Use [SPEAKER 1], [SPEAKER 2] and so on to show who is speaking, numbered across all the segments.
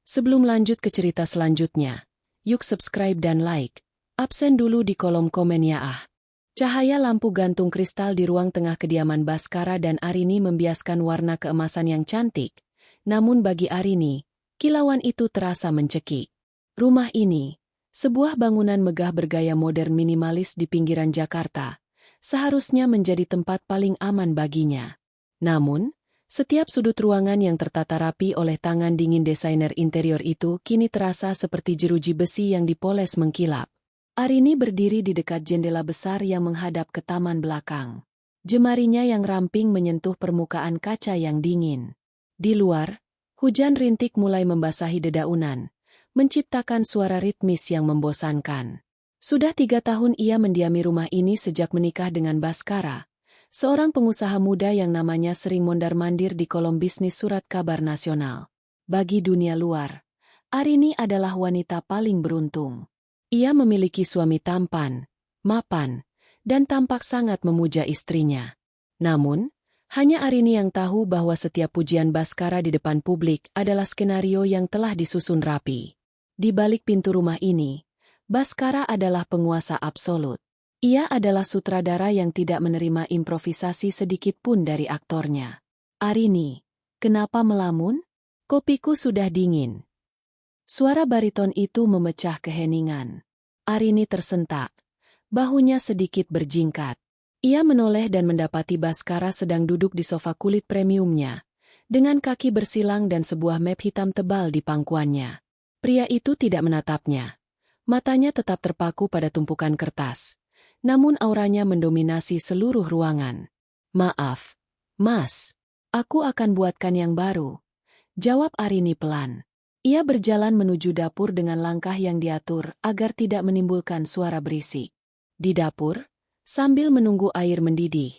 [SPEAKER 1] Sebelum lanjut ke cerita selanjutnya, yuk subscribe dan like. Absen dulu di kolom komen ya ah. Cahaya lampu gantung kristal di ruang tengah kediaman Baskara dan Arini membiaskan warna keemasan yang cantik. Namun bagi Arini, kilauan itu terasa mencekik. Rumah ini, sebuah bangunan megah bergaya modern minimalis di pinggiran Jakarta, seharusnya menjadi tempat paling aman baginya. Namun, setiap sudut ruangan yang tertata rapi oleh tangan dingin desainer interior itu kini terasa seperti jeruji besi yang dipoles mengkilap. Arini berdiri di dekat jendela besar yang menghadap ke taman belakang. Jemarinya yang ramping menyentuh permukaan kaca yang dingin. Di luar, hujan rintik mulai membasahi dedaunan, menciptakan suara ritmis yang membosankan. Sudah 3 tahun ia mendiami rumah ini sejak menikah dengan Baskara, seorang pengusaha muda yang namanya sering mondar-mandir di kolom bisnis surat kabar nasional. Bagi dunia luar, Arini adalah wanita paling beruntung. Ia memiliki suami tampan, mapan, dan tampak sangat memuja istrinya. Namun, hanya Arini yang tahu bahwa setiap pujian Baskara di depan publik adalah skenario yang telah disusun rapi. Di balik pintu rumah ini, Baskara adalah penguasa absolut. Ia adalah sutradara yang tidak menerima improvisasi sedikit pun dari aktornya. Arini, kenapa melamun? Kopiku sudah dingin. Suara bariton itu memecah keheningan. Arini tersentak. Bahunya sedikit berjingkat. Ia menoleh dan mendapati Baskara sedang duduk di sofa kulit premiumnya, dengan kaki bersilang dan sebuah map hitam tebal di pangkuannya. Pria itu tidak menatapnya. Matanya tetap terpaku pada tumpukan kertas. Namun auranya mendominasi seluruh ruangan. Maaf, Mas. Aku akan buatkan yang baru, jawab Arini pelan. Ia berjalan menuju dapur dengan langkah yang diatur agar tidak menimbulkan suara berisik. Di dapur, sambil menunggu air mendidih,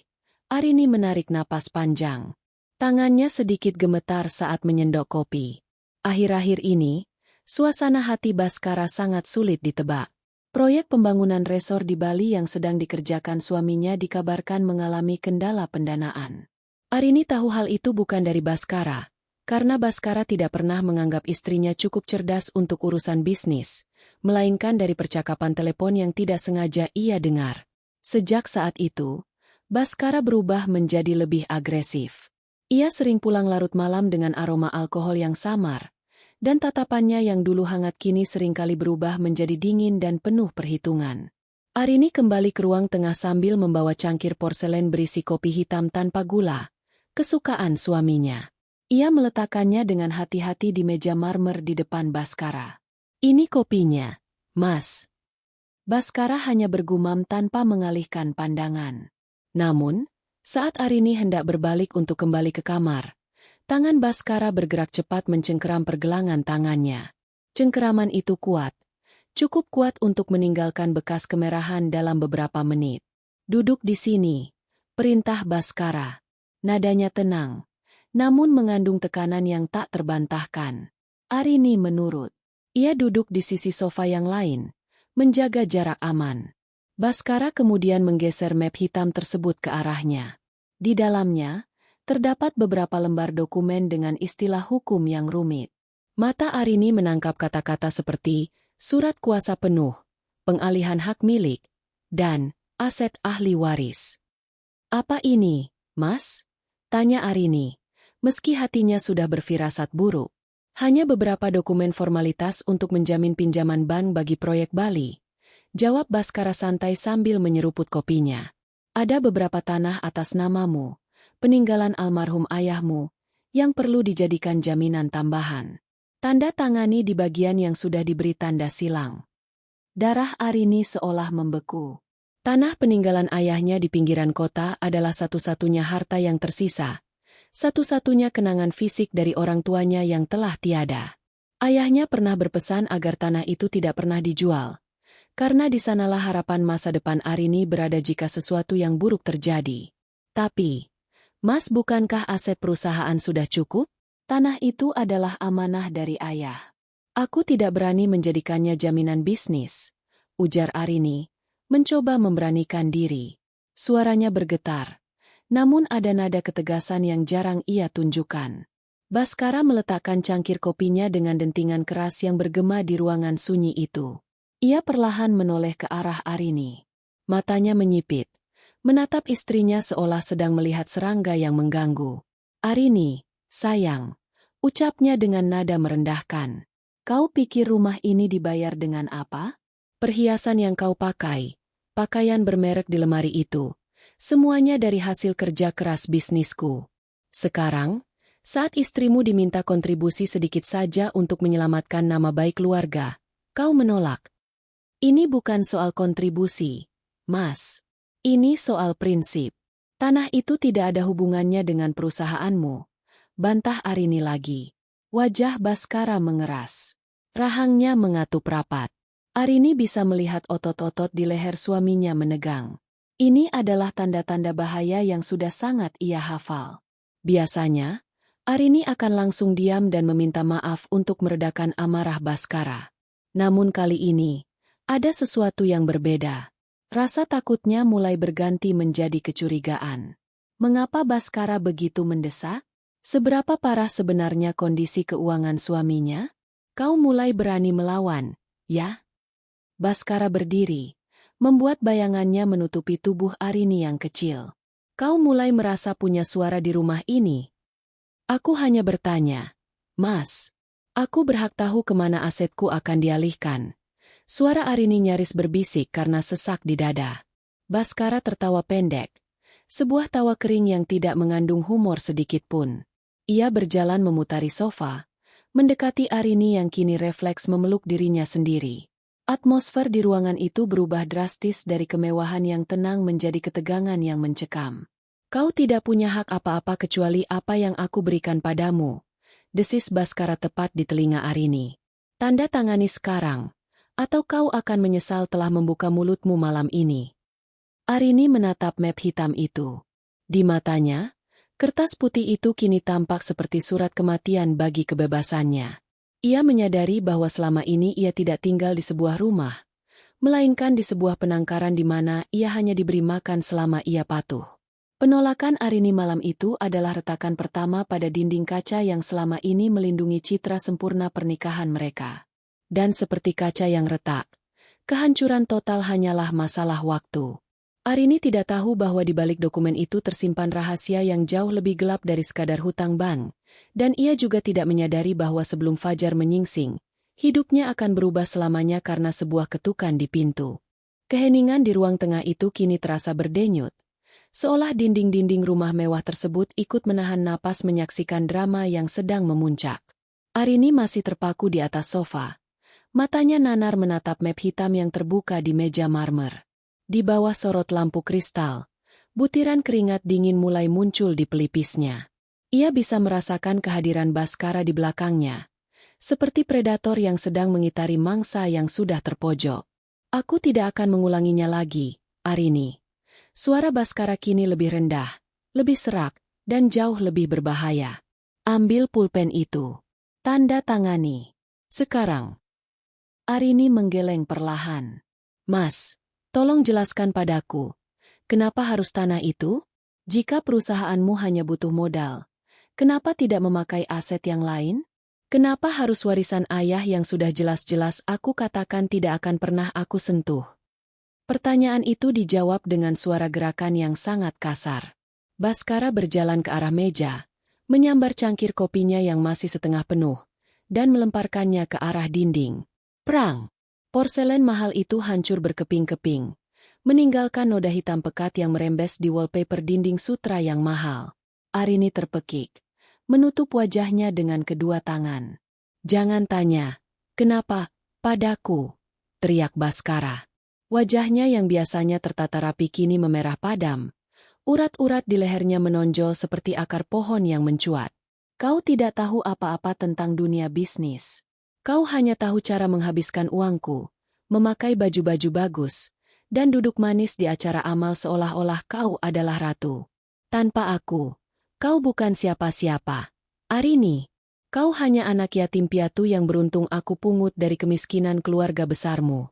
[SPEAKER 1] Arini menarik napas panjang. Tangannya sedikit gemetar saat menyendok kopi. Akhir-akhir ini, suasana hati Baskara sangat sulit ditebak. Proyek pembangunan resor di Bali yang sedang dikerjakan suaminya dikabarkan mengalami kendala pendanaan. Arini tahu hal itu bukan dari Baskara, karena Baskara tidak pernah menganggap istrinya cukup cerdas untuk urusan bisnis, melainkan dari percakapan telepon yang tidak sengaja ia dengar. Sejak saat itu, Baskara berubah menjadi lebih agresif. Ia sering pulang larut malam dengan aroma alkohol yang samar, dan tatapannya yang dulu hangat kini seringkali berubah menjadi dingin dan penuh perhitungan. Arini kembali ke ruang tengah sambil membawa cangkir porselen berisi kopi hitam tanpa gula, kesukaan suaminya. Ia meletakkannya dengan hati-hati di meja marmer di depan Baskara. Ini kopinya, Mas. Baskara hanya bergumam tanpa mengalihkan pandangan. Namun, saat Arini hendak berbalik untuk kembali ke kamar, tangan Baskara bergerak cepat mencengkeram pergelangan tangannya. Cengkeraman itu kuat, cukup kuat untuk meninggalkan bekas kemerahan dalam beberapa menit. Duduk di sini, perintah Baskara. Nadanya tenang, namun mengandung tekanan yang tak terbantahkan. Arini menurut. Ia duduk di sisi sofa yang lain, menjaga jarak aman. Baskara kemudian menggeser map hitam tersebut ke arahnya. Di dalamnya, terdapat beberapa lembar dokumen dengan istilah hukum yang rumit. Mata Arini menangkap kata-kata seperti surat kuasa penuh, pengalihan hak milik, dan aset ahli waris. Apa ini, Mas? Tanya Arini, meski hatinya sudah berfirasat buruk. Hanya beberapa dokumen formalitas untuk menjamin pinjaman bank bagi proyek Bali, jawab Baskara santai sambil menyeruput kopinya. Ada beberapa tanah atas namamu, peninggalan almarhum ayahmu, yang perlu dijadikan jaminan tambahan. Tanda tangani di bagian yang sudah diberi tanda silang. Darah Arini seolah membeku. Tanah peninggalan ayahnya di pinggiran kota adalah satu-satunya harta yang tersisa, satu-satunya kenangan fisik dari orang tuanya yang telah tiada. Ayahnya pernah berpesan agar tanah itu tidak pernah dijual, karena di sanalah harapan masa depan Arini berada jika sesuatu yang buruk terjadi. Tapi, Mas, bukankah aset perusahaan sudah cukup? Tanah itu adalah amanah dari ayah. Aku tidak berani menjadikannya jaminan bisnis, ujar Arini, mencoba memberanikan diri. Suaranya bergetar, namun ada nada ketegasan yang jarang ia tunjukkan. Baskara meletakkan cangkir kopinya dengan dentingan keras yang bergema di ruangan sunyi itu. Ia perlahan menoleh ke arah Arini. Matanya menyipit, menatap istrinya seolah sedang melihat serangga yang mengganggu. "Arini, sayang," ucapnya dengan nada merendahkan. "Kau pikir rumah ini dibayar dengan apa? Perhiasan yang kau pakai, pakaian bermerek di lemari itu, semuanya dari hasil kerja keras bisnisku. Sekarang, saat istrimu diminta kontribusi sedikit saja untuk menyelamatkan nama baik keluarga, kau menolak. Ini bukan soal kontribusi, Mas. Ini soal prinsip. Tanah itu tidak ada hubungannya dengan perusahaanmu," bantah Arini lagi. Wajah Baskara mengeras. Rahangnya mengatup rapat. Arini bisa melihat otot-otot di leher suaminya menegang. Ini adalah tanda-tanda bahaya yang sudah sangat ia hafal. Biasanya, Arini akan langsung diam dan meminta maaf untuk meredakan amarah Baskara. Namun kali ini, ada sesuatu yang berbeda. Rasa takutnya mulai berganti menjadi kecurigaan. Mengapa Baskara begitu mendesak? Seberapa parah sebenarnya kondisi keuangan suaminya? "Kau mulai berani melawan, ya?" Baskara berdiri, membuat bayangannya menutupi tubuh Arini yang kecil. "Kau mulai merasa punya suara di rumah ini?" "Aku hanya bertanya, Mas. Aku berhak tahu kemana asetku akan dialihkan." Suara Arini nyaris berbisik karena sesak di dada. Baskara tertawa pendek, sebuah tawa kering yang tidak mengandung humor sedikit pun. Ia berjalan memutari sofa, mendekati Arini yang kini refleks memeluk dirinya sendiri. Atmosfer di ruangan itu berubah drastis dari kemewahan yang tenang menjadi ketegangan yang mencekam. "Kau tidak punya hak apa-apa kecuali apa yang aku berikan padamu," desis Baskara tepat di telinga Arini. "Tanda tangani sekarang, atau kau akan menyesal telah membuka mulutmu malam ini." Arini menatap map hitam itu. Di matanya, kertas putih itu kini tampak seperti surat kematian bagi kebebasannya. Ia menyadari bahwa selama ini ia tidak tinggal di sebuah rumah, melainkan di sebuah penangkaran di mana ia hanya diberi makan selama ia patuh. Penolakan Arini malam itu adalah retakan pertama pada dinding kaca yang selama ini melindungi citra sempurna pernikahan mereka. Dan seperti kaca yang retak, kehancuran total hanyalah masalah waktu. Arini tidak tahu bahwa di balik dokumen itu tersimpan rahasia yang jauh lebih gelap dari sekadar hutang bank, dan ia juga tidak menyadari bahwa sebelum fajar menyingsing, hidupnya akan berubah selamanya karena sebuah ketukan di pintu. Keheningan di ruang tengah itu kini terasa berdenyut, seolah dinding-dinding rumah mewah tersebut ikut menahan napas menyaksikan drama yang sedang memuncak. Arini masih terpaku di atas sofa. Matanya nanar menatap map hitam yang terbuka di meja marmer. Di bawah sorot lampu kristal, butiran keringat dingin mulai muncul di pelipisnya. Ia bisa merasakan kehadiran Baskara di belakangnya, seperti predator yang sedang mengitari mangsa yang sudah terpojok. "Aku tidak akan mengulanginya lagi, Arini." Suara Baskara kini lebih rendah, lebih serak, dan jauh lebih berbahaya. "Ambil pulpen itu. Tanda tangani. Sekarang." Arini menggeleng perlahan. "Mas, tolong jelaskan padaku, kenapa harus tanah itu? Jika perusahaanmu hanya butuh modal, kenapa tidak memakai aset yang lain? Kenapa harus warisan ayah yang sudah jelas-jelas aku katakan tidak akan pernah aku sentuh?" Pertanyaan itu dijawab dengan suara gerakan yang sangat kasar. Baskara berjalan ke arah meja, menyambar cangkir kopinya yang masih setengah penuh, dan melemparkannya ke arah dinding. Prang! Porselen mahal itu hancur berkeping-keping, meninggalkan noda hitam pekat yang merembes di wallpaper dinding sutra yang mahal. Arini terpekik, menutup wajahnya dengan kedua tangan. "Jangan tanya, kenapa, padaku," teriak Baskara. Wajahnya yang biasanya tertata rapi kini memerah padam. Urat-urat di lehernya menonjol seperti akar pohon yang mencuat. "Kau tidak tahu apa-apa tentang dunia bisnis. Kau hanya tahu cara menghabiskan uangku, memakai baju-baju bagus, dan duduk manis di acara amal seolah-olah kau adalah ratu. Tanpa aku, kau bukan siapa-siapa. Arini, kau hanya anak yatim piatu yang beruntung aku pungut dari kemiskinan keluarga besarmu."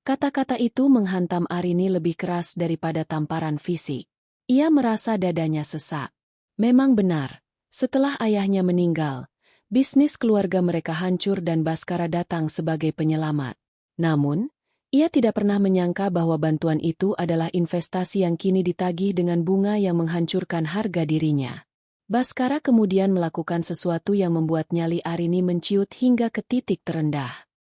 [SPEAKER 1] Kata-kata itu menghantam Arini lebih keras daripada tamparan fisik. Ia merasa dadanya sesak. Memang benar, Setelah ayahnya meninggal, bisnis keluarga mereka hancur dan Baskara datang sebagai penyelamat. Namun, ia tidak pernah menyangka bahwa bantuan itu adalah investasi yang kini ditagih dengan bunga yang menghancurkan harga dirinya. Baskara kemudian melakukan sesuatu yang membuat nyali Arini menciut hingga ke titik terendah.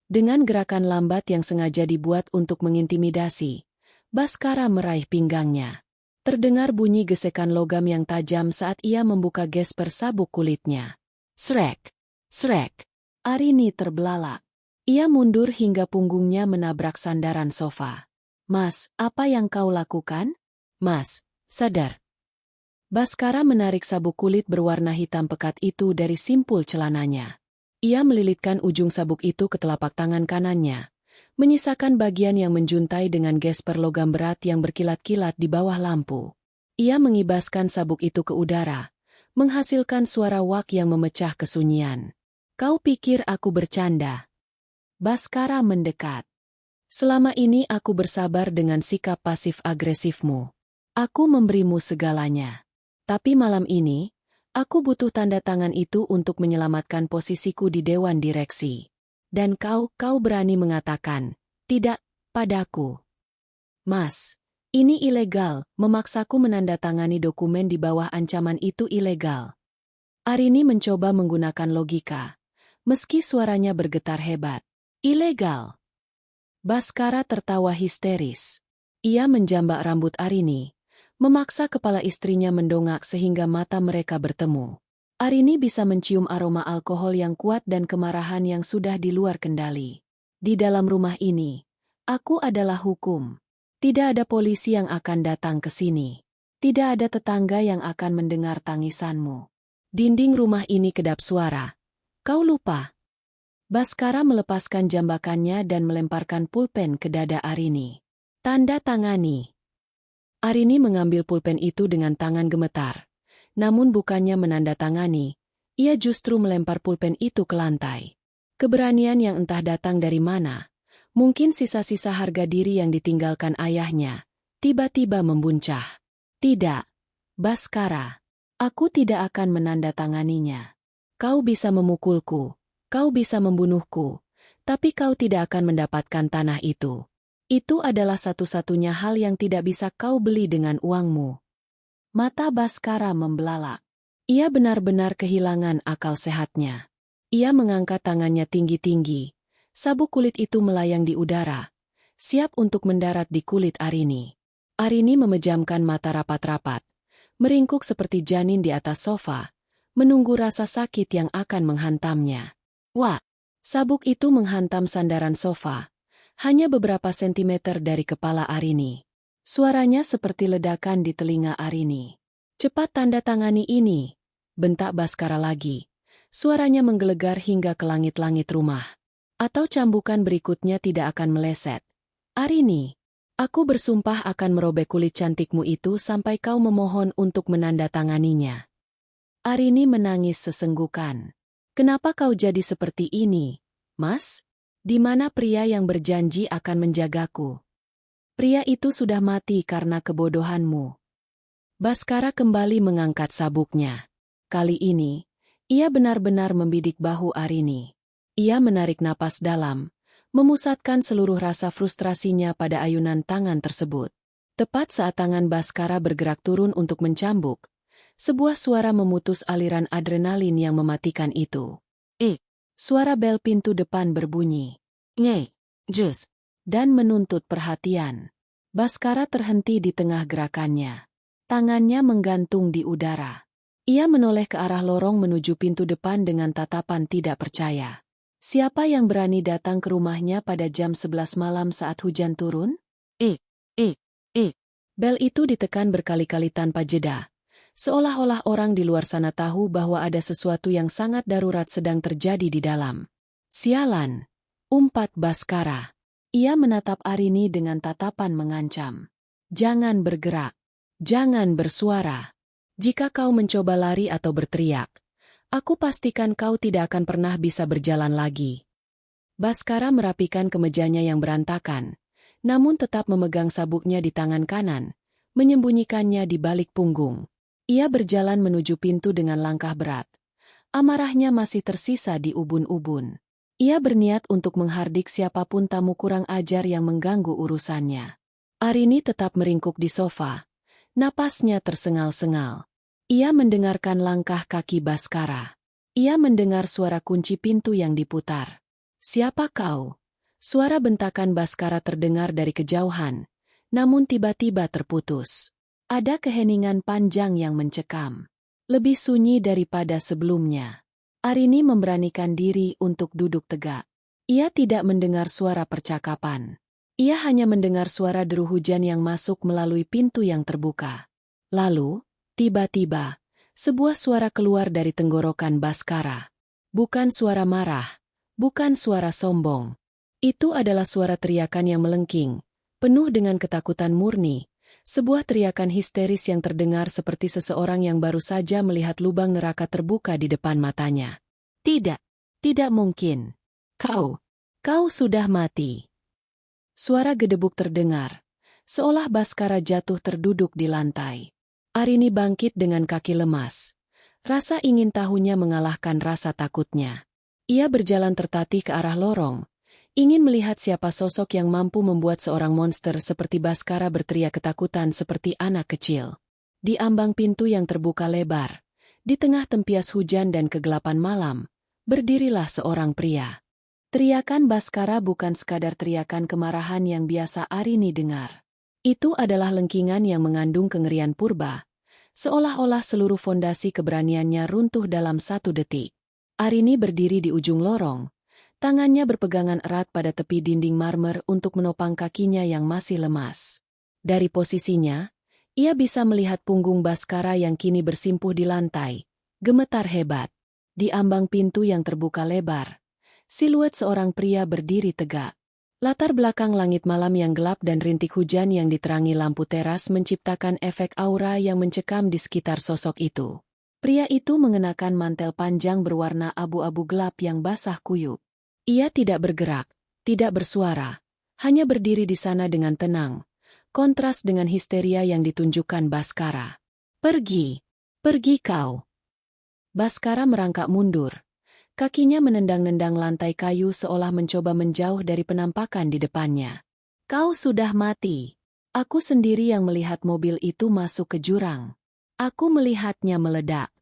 [SPEAKER 1] Dengan gerakan lambat yang sengaja dibuat untuk mengintimidasi, Baskara meraih pinggangnya. Terdengar bunyi gesekan logam yang tajam saat ia membuka gesper sabuk kulitnya. Srek! Srek! Arini terbelalak. Ia mundur hingga punggungnya menabrak sandaran sofa. Mas, apa yang kau lakukan? Mas, sadar. Baskara menarik sabuk kulit berwarna hitam pekat itu dari simpul celananya. Ia melilitkan ujung sabuk itu ke telapak tangan kanannya, menyisakan bagian yang menjuntai dengan gesper logam berat yang berkilat-kilat di bawah lampu. Ia mengibaskan sabuk itu ke udara, menghasilkan suara wak yang memecah kesunyian. Kau pikir aku bercanda? Baskara mendekat. Selama ini aku bersabar dengan sikap pasif-agresifmu. Aku memberimu segalanya. Tapi malam ini, aku butuh tanda tangan itu untuk menyelamatkan posisiku di Dewan Direksi. Dan kau berani mengatakan, tidak, padaku. Mas, ini ilegal, memaksaku menandatangani dokumen di bawah ancaman itu ilegal. Arini mencoba menggunakan logika, meski suaranya bergetar hebat. Ilegal. Baskara tertawa histeris. Ia menjambak rambut Arini, memaksa kepala istrinya mendongak sehingga mata mereka bertemu. Arini bisa mencium aroma alkohol yang kuat dan kemarahan yang sudah di luar kendali. Di dalam rumah ini, aku adalah hukum. Tidak ada polisi yang akan datang ke sini. Tidak ada tetangga yang akan mendengar tangisanmu. Dinding rumah ini kedap suara. Kau lupa? Baskara melepaskan jambakannya dan melemparkan pulpen ke dada Arini. Tanda tangani. Arini mengambil pulpen itu dengan tangan gemetar. Namun bukannya menandatangani, ia justru melempar pulpen itu ke lantai. Keberanian yang entah datang dari mana, mungkin sisa-sisa harga diri yang ditinggalkan ayahnya, tiba-tiba membuncah. Tidak, Baskara, aku tidak akan menandatanganinya. Kau bisa memukulku, kau bisa membunuhku, tapi kau tidak akan mendapatkan tanah itu. Itu adalah satu-satunya hal yang tidak bisa kau beli dengan uangmu. Mata Baskara membelalak. Ia benar-benar kehilangan akal sehatnya. Ia mengangkat tangannya tinggi-tinggi. Sabuk kulit itu melayang di udara, siap untuk mendarat di kulit Arini. Arini memejamkan mata rapat-rapat, meringkuk seperti janin di atas sofa, menunggu rasa sakit yang akan menghantamnya. Wah! Sabuk itu menghantam sandaran sofa. Hanya beberapa sentimeter dari kepala Arini. Suaranya seperti ledakan di telinga Arini. Cepat tanda tangani ini, bentak Baskara lagi. Suaranya menggelegar hingga ke langit-langit rumah. Atau cambukan berikutnya tidak akan meleset. Arini, aku bersumpah akan merobek kulit cantikmu itu sampai kau memohon untuk menandatanganinya. Arini menangis sesenggukan. Kenapa kau jadi seperti ini, Mas? Di mana pria yang berjanji akan menjagaku? Pria itu sudah mati karena kebodohanmu. Baskara kembali mengangkat sabuknya. Kali ini, ia benar-benar membidik bahu Arini. Ia menarik napas dalam, memusatkan seluruh rasa frustrasinya pada ayunan tangan tersebut. Tepat saat tangan Baskara bergerak turun untuk mencambuk, sebuah suara memutus aliran adrenalin yang mematikan itu. Suara bel pintu depan berbunyi. Nye, jus. Dan menuntut perhatian. Baskara terhenti di tengah gerakannya. Tangannya menggantung di udara. Ia menoleh ke arah lorong menuju pintu depan dengan tatapan tidak percaya. Siapa yang berani datang ke rumahnya pada jam 11 malam saat hujan turun? Bel itu ditekan berkali-kali tanpa jeda. Seolah-olah orang di luar sana tahu bahwa ada sesuatu yang sangat darurat sedang terjadi di dalam. Sialan! Umpat Baskara. Ia menatap Arini dengan tatapan mengancam. Jangan bergerak. Jangan bersuara. Jika kau mencoba lari atau berteriak, aku pastikan kau tidak akan pernah bisa berjalan lagi. Baskara merapikan kemejanya yang berantakan, namun tetap memegang sabuknya di tangan kanan, menyembunyikannya di balik punggung. Ia berjalan menuju pintu dengan langkah berat. Amarahnya masih tersisa di ubun-ubun. Ia berniat untuk menghardik siapapun tamu kurang ajar yang mengganggu urusannya. Arini tetap meringkuk di sofa. Napasnya tersengal-sengal. Ia mendengarkan langkah kaki Baskara. Ia mendengar suara kunci pintu yang diputar. "Siapa kau?" Suara bentakan Baskara terdengar dari kejauhan, namun tiba-tiba terputus. Ada keheningan panjang yang mencekam. Lebih sunyi daripada sebelumnya. Arini memberanikan diri untuk duduk tegak. Ia tidak mendengar suara percakapan. Ia hanya mendengar suara deru hujan yang masuk melalui pintu yang terbuka. Lalu, tiba-tiba, sebuah suara keluar dari tenggorokan Baskara. Bukan suara marah, bukan suara sombong. Itu adalah suara teriakan yang melengking, penuh dengan ketakutan murni, sebuah teriakan histeris yang terdengar seperti seseorang yang baru saja melihat lubang neraka terbuka di depan matanya. "Tidak, tidak mungkin. Kau sudah mati." Suara gedebuk terdengar, seolah Baskara jatuh terduduk di lantai. Arini bangkit dengan kaki lemas. Rasa ingin tahunya mengalahkan rasa takutnya. Ia berjalan tertatih ke arah lorong, ingin melihat siapa sosok yang mampu membuat seorang monster seperti Baskara berteriak ketakutan seperti anak kecil. Di ambang pintu yang terbuka lebar, di tengah tempias hujan dan kegelapan malam, berdirilah seorang pria. Teriakan Baskara bukan sekadar teriakan kemarahan yang biasa Arini dengar. Itu adalah lengkingan yang mengandung kengerian purba, seolah-olah seluruh fondasi keberaniannya runtuh dalam satu detik. Arini berdiri di ujung lorong, tangannya berpegangan erat pada tepi dinding marmer untuk menopang kakinya yang masih lemas. Dari posisinya, ia bisa melihat punggung Baskara yang kini bersimpuh di lantai, gemetar hebat. Di ambang pintu yang terbuka lebar, siluet seorang pria berdiri tegak. Latar belakang langit malam yang gelap dan rintik hujan yang diterangi lampu teras menciptakan efek aura yang mencekam di sekitar sosok itu. Pria itu mengenakan mantel panjang berwarna abu-abu gelap yang basah kuyup. Ia tidak bergerak, tidak bersuara, hanya berdiri di sana dengan tenang, kontras dengan histeria yang ditunjukkan Baskara. "Pergi, pergi kau." Baskara merangkak mundur. Kakinya menendang-nendang lantai kayu seolah mencoba menjauh dari penampakan di depannya. "Kau sudah mati. Aku sendiri yang melihat mobil itu masuk ke jurang. Aku melihatnya meledak."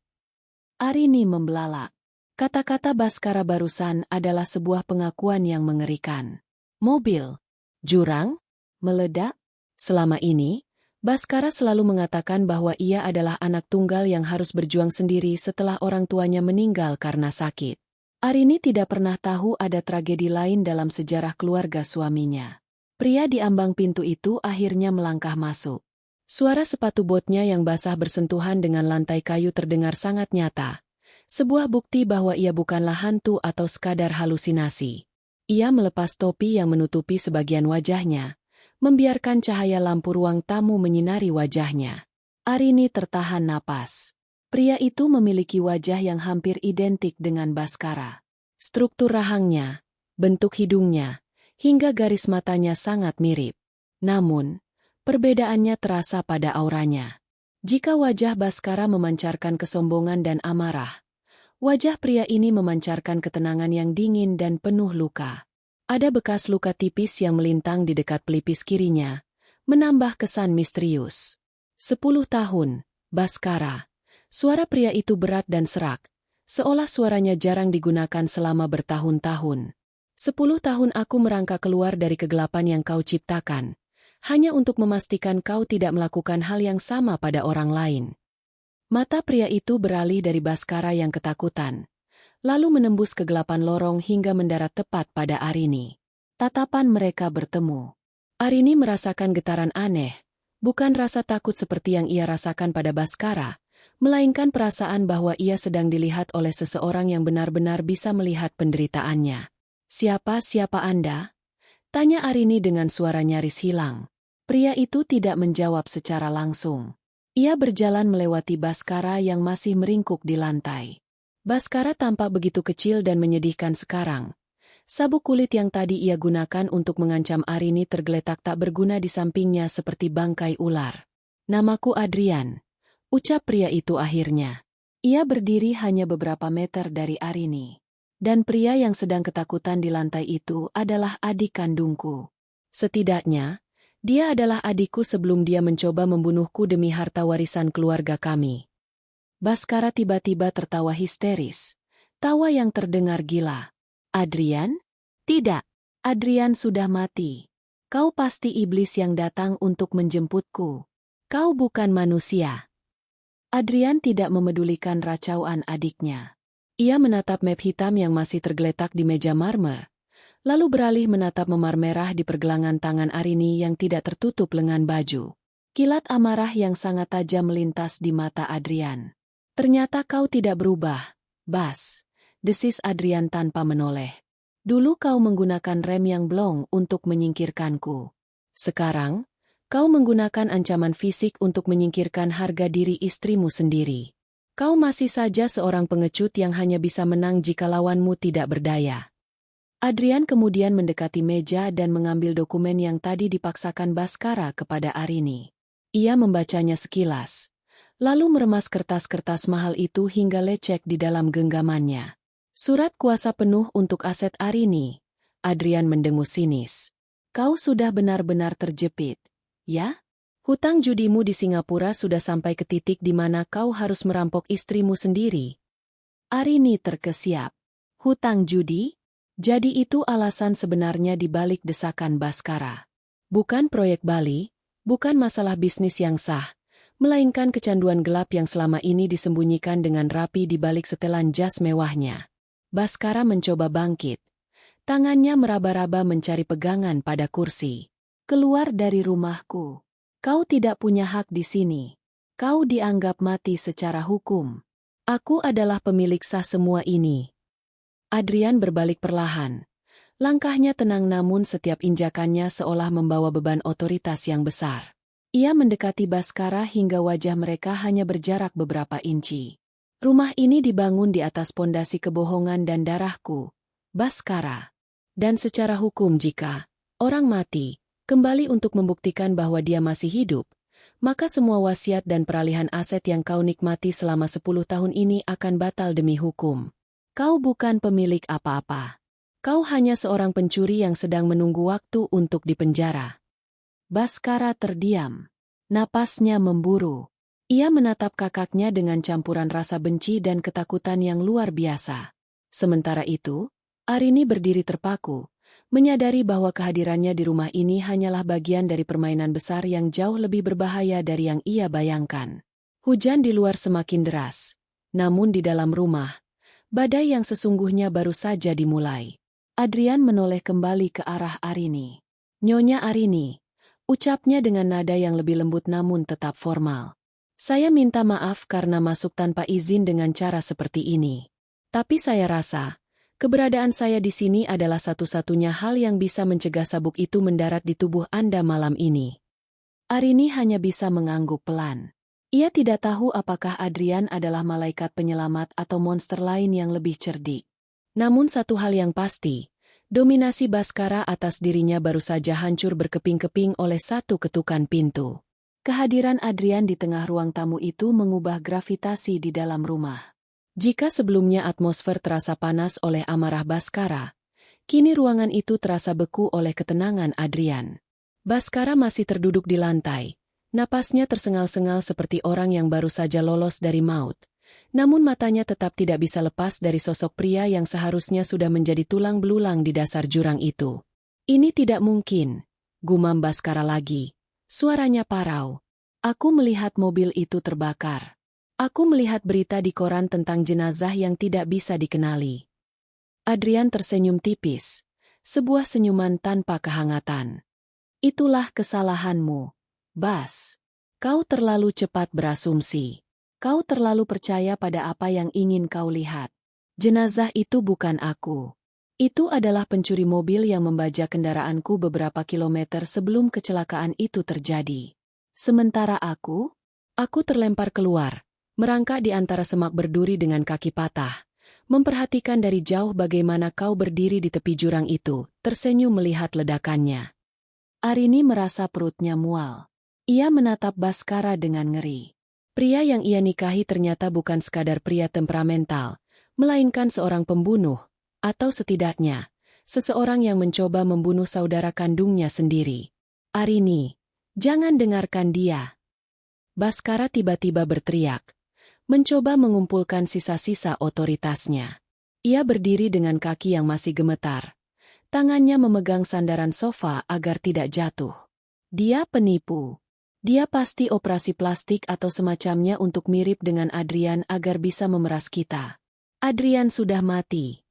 [SPEAKER 1] Arini membelalak. Kata-kata Baskara barusan adalah sebuah pengakuan yang mengerikan. Mobil, jurang, meledak. Selama ini, Baskara selalu mengatakan bahwa ia adalah anak tunggal yang harus berjuang sendiri setelah orang tuanya meninggal karena sakit. Arini tidak pernah tahu ada tragedi lain dalam sejarah keluarga suaminya. Pria di ambang pintu itu akhirnya melangkah masuk. Suara sepatu botnya yang basah bersentuhan dengan lantai kayu terdengar sangat nyata. Sebuah bukti bahwa ia bukanlah hantu atau sekadar halusinasi. Ia melepas topi yang menutupi sebagian wajahnya, membiarkan cahaya lampu ruang tamu menyinari wajahnya. Arini tertahan napas. Pria itu memiliki wajah yang hampir identik dengan Baskara. Struktur rahangnya, bentuk hidungnya, hingga garis matanya sangat mirip. Namun, perbedaannya terasa pada auranya. Jika wajah Baskara memancarkan kesombongan dan amarah, wajah pria ini memancarkan ketenangan yang dingin dan penuh luka. Ada bekas luka tipis yang melintang di dekat pelipis kirinya, menambah kesan misterius. 10 tahun, Baskara. Suara pria itu berat dan serak, seolah suaranya jarang digunakan selama bertahun-tahun. 10 tahun aku merangkak keluar dari kegelapan yang kau ciptakan, hanya untuk memastikan kau tidak melakukan hal yang sama pada orang lain. Mata pria itu beralih dari Baskara yang ketakutan, lalu menembus kegelapan lorong hingga mendarat tepat pada Arini. Tatapan mereka bertemu. Arini merasakan getaran aneh, bukan rasa takut seperti yang ia rasakan pada Baskara, melainkan perasaan bahwa ia sedang dilihat oleh seseorang yang benar-benar bisa melihat penderitaannya. Siapa Anda?" tanya Arini dengan suara nyaris hilang. Pria itu tidak menjawab secara langsung. Ia berjalan melewati Baskara yang masih meringkuk di lantai. Baskara tampak begitu kecil dan menyedihkan sekarang. Sabuk kulit yang tadi ia gunakan untuk mengancam Arini tergeletak tak berguna di sampingnya seperti bangkai ular. "Namaku Adrian. ucap pria itu akhirnya. Ia berdiri hanya beberapa meter dari Arini. Dan pria yang sedang ketakutan di lantai itu adalah adik kandungku. Setidaknya, dia adalah adikku sebelum dia mencoba membunuhku demi harta warisan keluarga kami. Baskara tiba-tiba tertawa histeris. Tawa yang terdengar gila. Adrian? Tidak. Adrian sudah mati. Kau pasti iblis yang datang untuk menjemputku. Kau bukan manusia. Adrian tidak memedulikan racauan adiknya. Ia menatap map hitam yang masih tergeletak di meja marmer, lalu beralih menatap memar merah di pergelangan tangan Arini yang tidak tertutup lengan baju. Kilat amarah yang sangat tajam melintas di mata Adrian. Ternyata kau tidak berubah, Bas, desis Adrian tanpa menoleh. Dulu kau menggunakan rem yang blong untuk menyingkirkanku. Sekarang, kau menggunakan ancaman fisik untuk menyingkirkan harga diri istrimu sendiri. Kau masih saja seorang pengecut yang hanya bisa menang jika lawanmu tidak berdaya. Adrian kemudian mendekati meja dan mengambil dokumen yang tadi dipaksakan Baskara kepada Arini. Ia membacanya sekilas, lalu meremas kertas-kertas mahal itu hingga lecek di dalam genggamannya. Surat kuasa penuh untuk aset Arini. Adrian mendengus sinis. Kau sudah benar-benar terjepit, ya? Hutang judimu di Singapura sudah sampai ke titik di mana kau harus merampok istrimu sendiri. Arini terkesiap. Hutang judi? Jadi itu alasan sebenarnya di balik desakan Baskara. Bukan proyek Bali, bukan masalah bisnis yang sah, melainkan kecanduan gelap yang selama ini disembunyikan dengan rapi di balik setelan jas mewahnya. Baskara mencoba bangkit. Tangannya meraba-raba mencari pegangan pada kursi. Keluar dari rumahku. Kau tidak punya hak di sini. Kau dianggap mati secara hukum. Aku adalah pemilik sah semua ini. Adrian berbalik perlahan. Langkahnya tenang namun setiap injakannya seolah membawa beban otoritas yang besar. Ia mendekati Baskara hingga wajah mereka hanya berjarak beberapa inci. Rumah ini dibangun di atas pondasi kebohongan dan darahku, Baskara. Dan secara hukum jika orang mati, kembali untuk membuktikan bahwa dia masih hidup, maka semua wasiat dan peralihan aset yang kau nikmati selama 10 tahun ini akan batal demi hukum. Kau bukan pemilik apa-apa. Kau hanya seorang pencuri yang sedang menunggu waktu untuk dipenjara. Baskara terdiam. Napasnya memburu. Ia menatap kakaknya dengan campuran rasa benci dan ketakutan yang luar biasa. Sementara itu, Arini berdiri terpaku, menyadari bahwa kehadirannya di rumah ini hanyalah bagian dari permainan besar yang jauh lebih berbahaya dari yang ia bayangkan. Hujan di luar semakin deras. Namun di dalam rumah, badai yang sesungguhnya baru saja dimulai. Adrian menoleh kembali ke arah Arini. Nyonya Arini, ucapnya dengan nada yang lebih lembut namun tetap formal. Saya minta maaf karena masuk tanpa izin dengan cara seperti ini. Tapi saya rasa, keberadaan saya di sini adalah satu-satunya hal yang bisa mencegah sabuk itu mendarat di tubuh Anda malam ini. Arini hanya bisa mengangguk pelan. Ia tidak tahu apakah Adrian adalah malaikat penyelamat atau monster lain yang lebih cerdik. Namun satu hal yang pasti, dominasi Baskara atas dirinya baru saja hancur berkeping-keping oleh satu ketukan pintu. Kehadiran Adrian di tengah ruang tamu itu mengubah gravitasi di dalam rumah. Jika sebelumnya atmosfer terasa panas oleh amarah Baskara, kini ruangan itu terasa beku oleh ketenangan Adrian. Baskara masih terduduk di lantai, napasnya tersengal-sengal seperti orang yang baru saja lolos dari maut. Namun matanya tetap tidak bisa lepas dari sosok pria yang seharusnya sudah menjadi tulang belulang di dasar jurang itu. Ini tidak mungkin, gumam Baskara lagi. Suaranya parau. Aku melihat mobil itu terbakar. Aku melihat berita di koran tentang jenazah yang tidak bisa dikenali. Adrian tersenyum tipis, sebuah senyuman tanpa kehangatan. Itulah kesalahanmu, Bas. Kau terlalu cepat berasumsi. Kau terlalu percaya pada apa yang ingin kau lihat. Jenazah itu bukan aku. Itu adalah pencuri mobil yang membajak kendaraanku beberapa kilometer sebelum kecelakaan itu terjadi. Sementara aku terlempar keluar, merangkak di antara semak berduri dengan kaki patah, memperhatikan dari jauh bagaimana kau berdiri di tepi jurang itu, tersenyum melihat ledakannya. Arini merasa perutnya mual. Ia menatap Baskara dengan ngeri. Pria yang ia nikahi ternyata bukan sekadar pria temperamental, melainkan seorang pembunuh, atau setidaknya, seseorang yang mencoba membunuh saudara kandungnya sendiri. Arini, jangan dengarkan dia. Baskara tiba-tiba berteriak, mencoba mengumpulkan sisa-sisa otoritasnya. Ia berdiri dengan kaki yang masih gemetar. Tangannya memegang sandaran sofa agar tidak jatuh. Dia penipu. Dia pasti operasi plastik atau semacamnya untuk mirip dengan Adrian agar bisa memeras kita. Adrian sudah mati.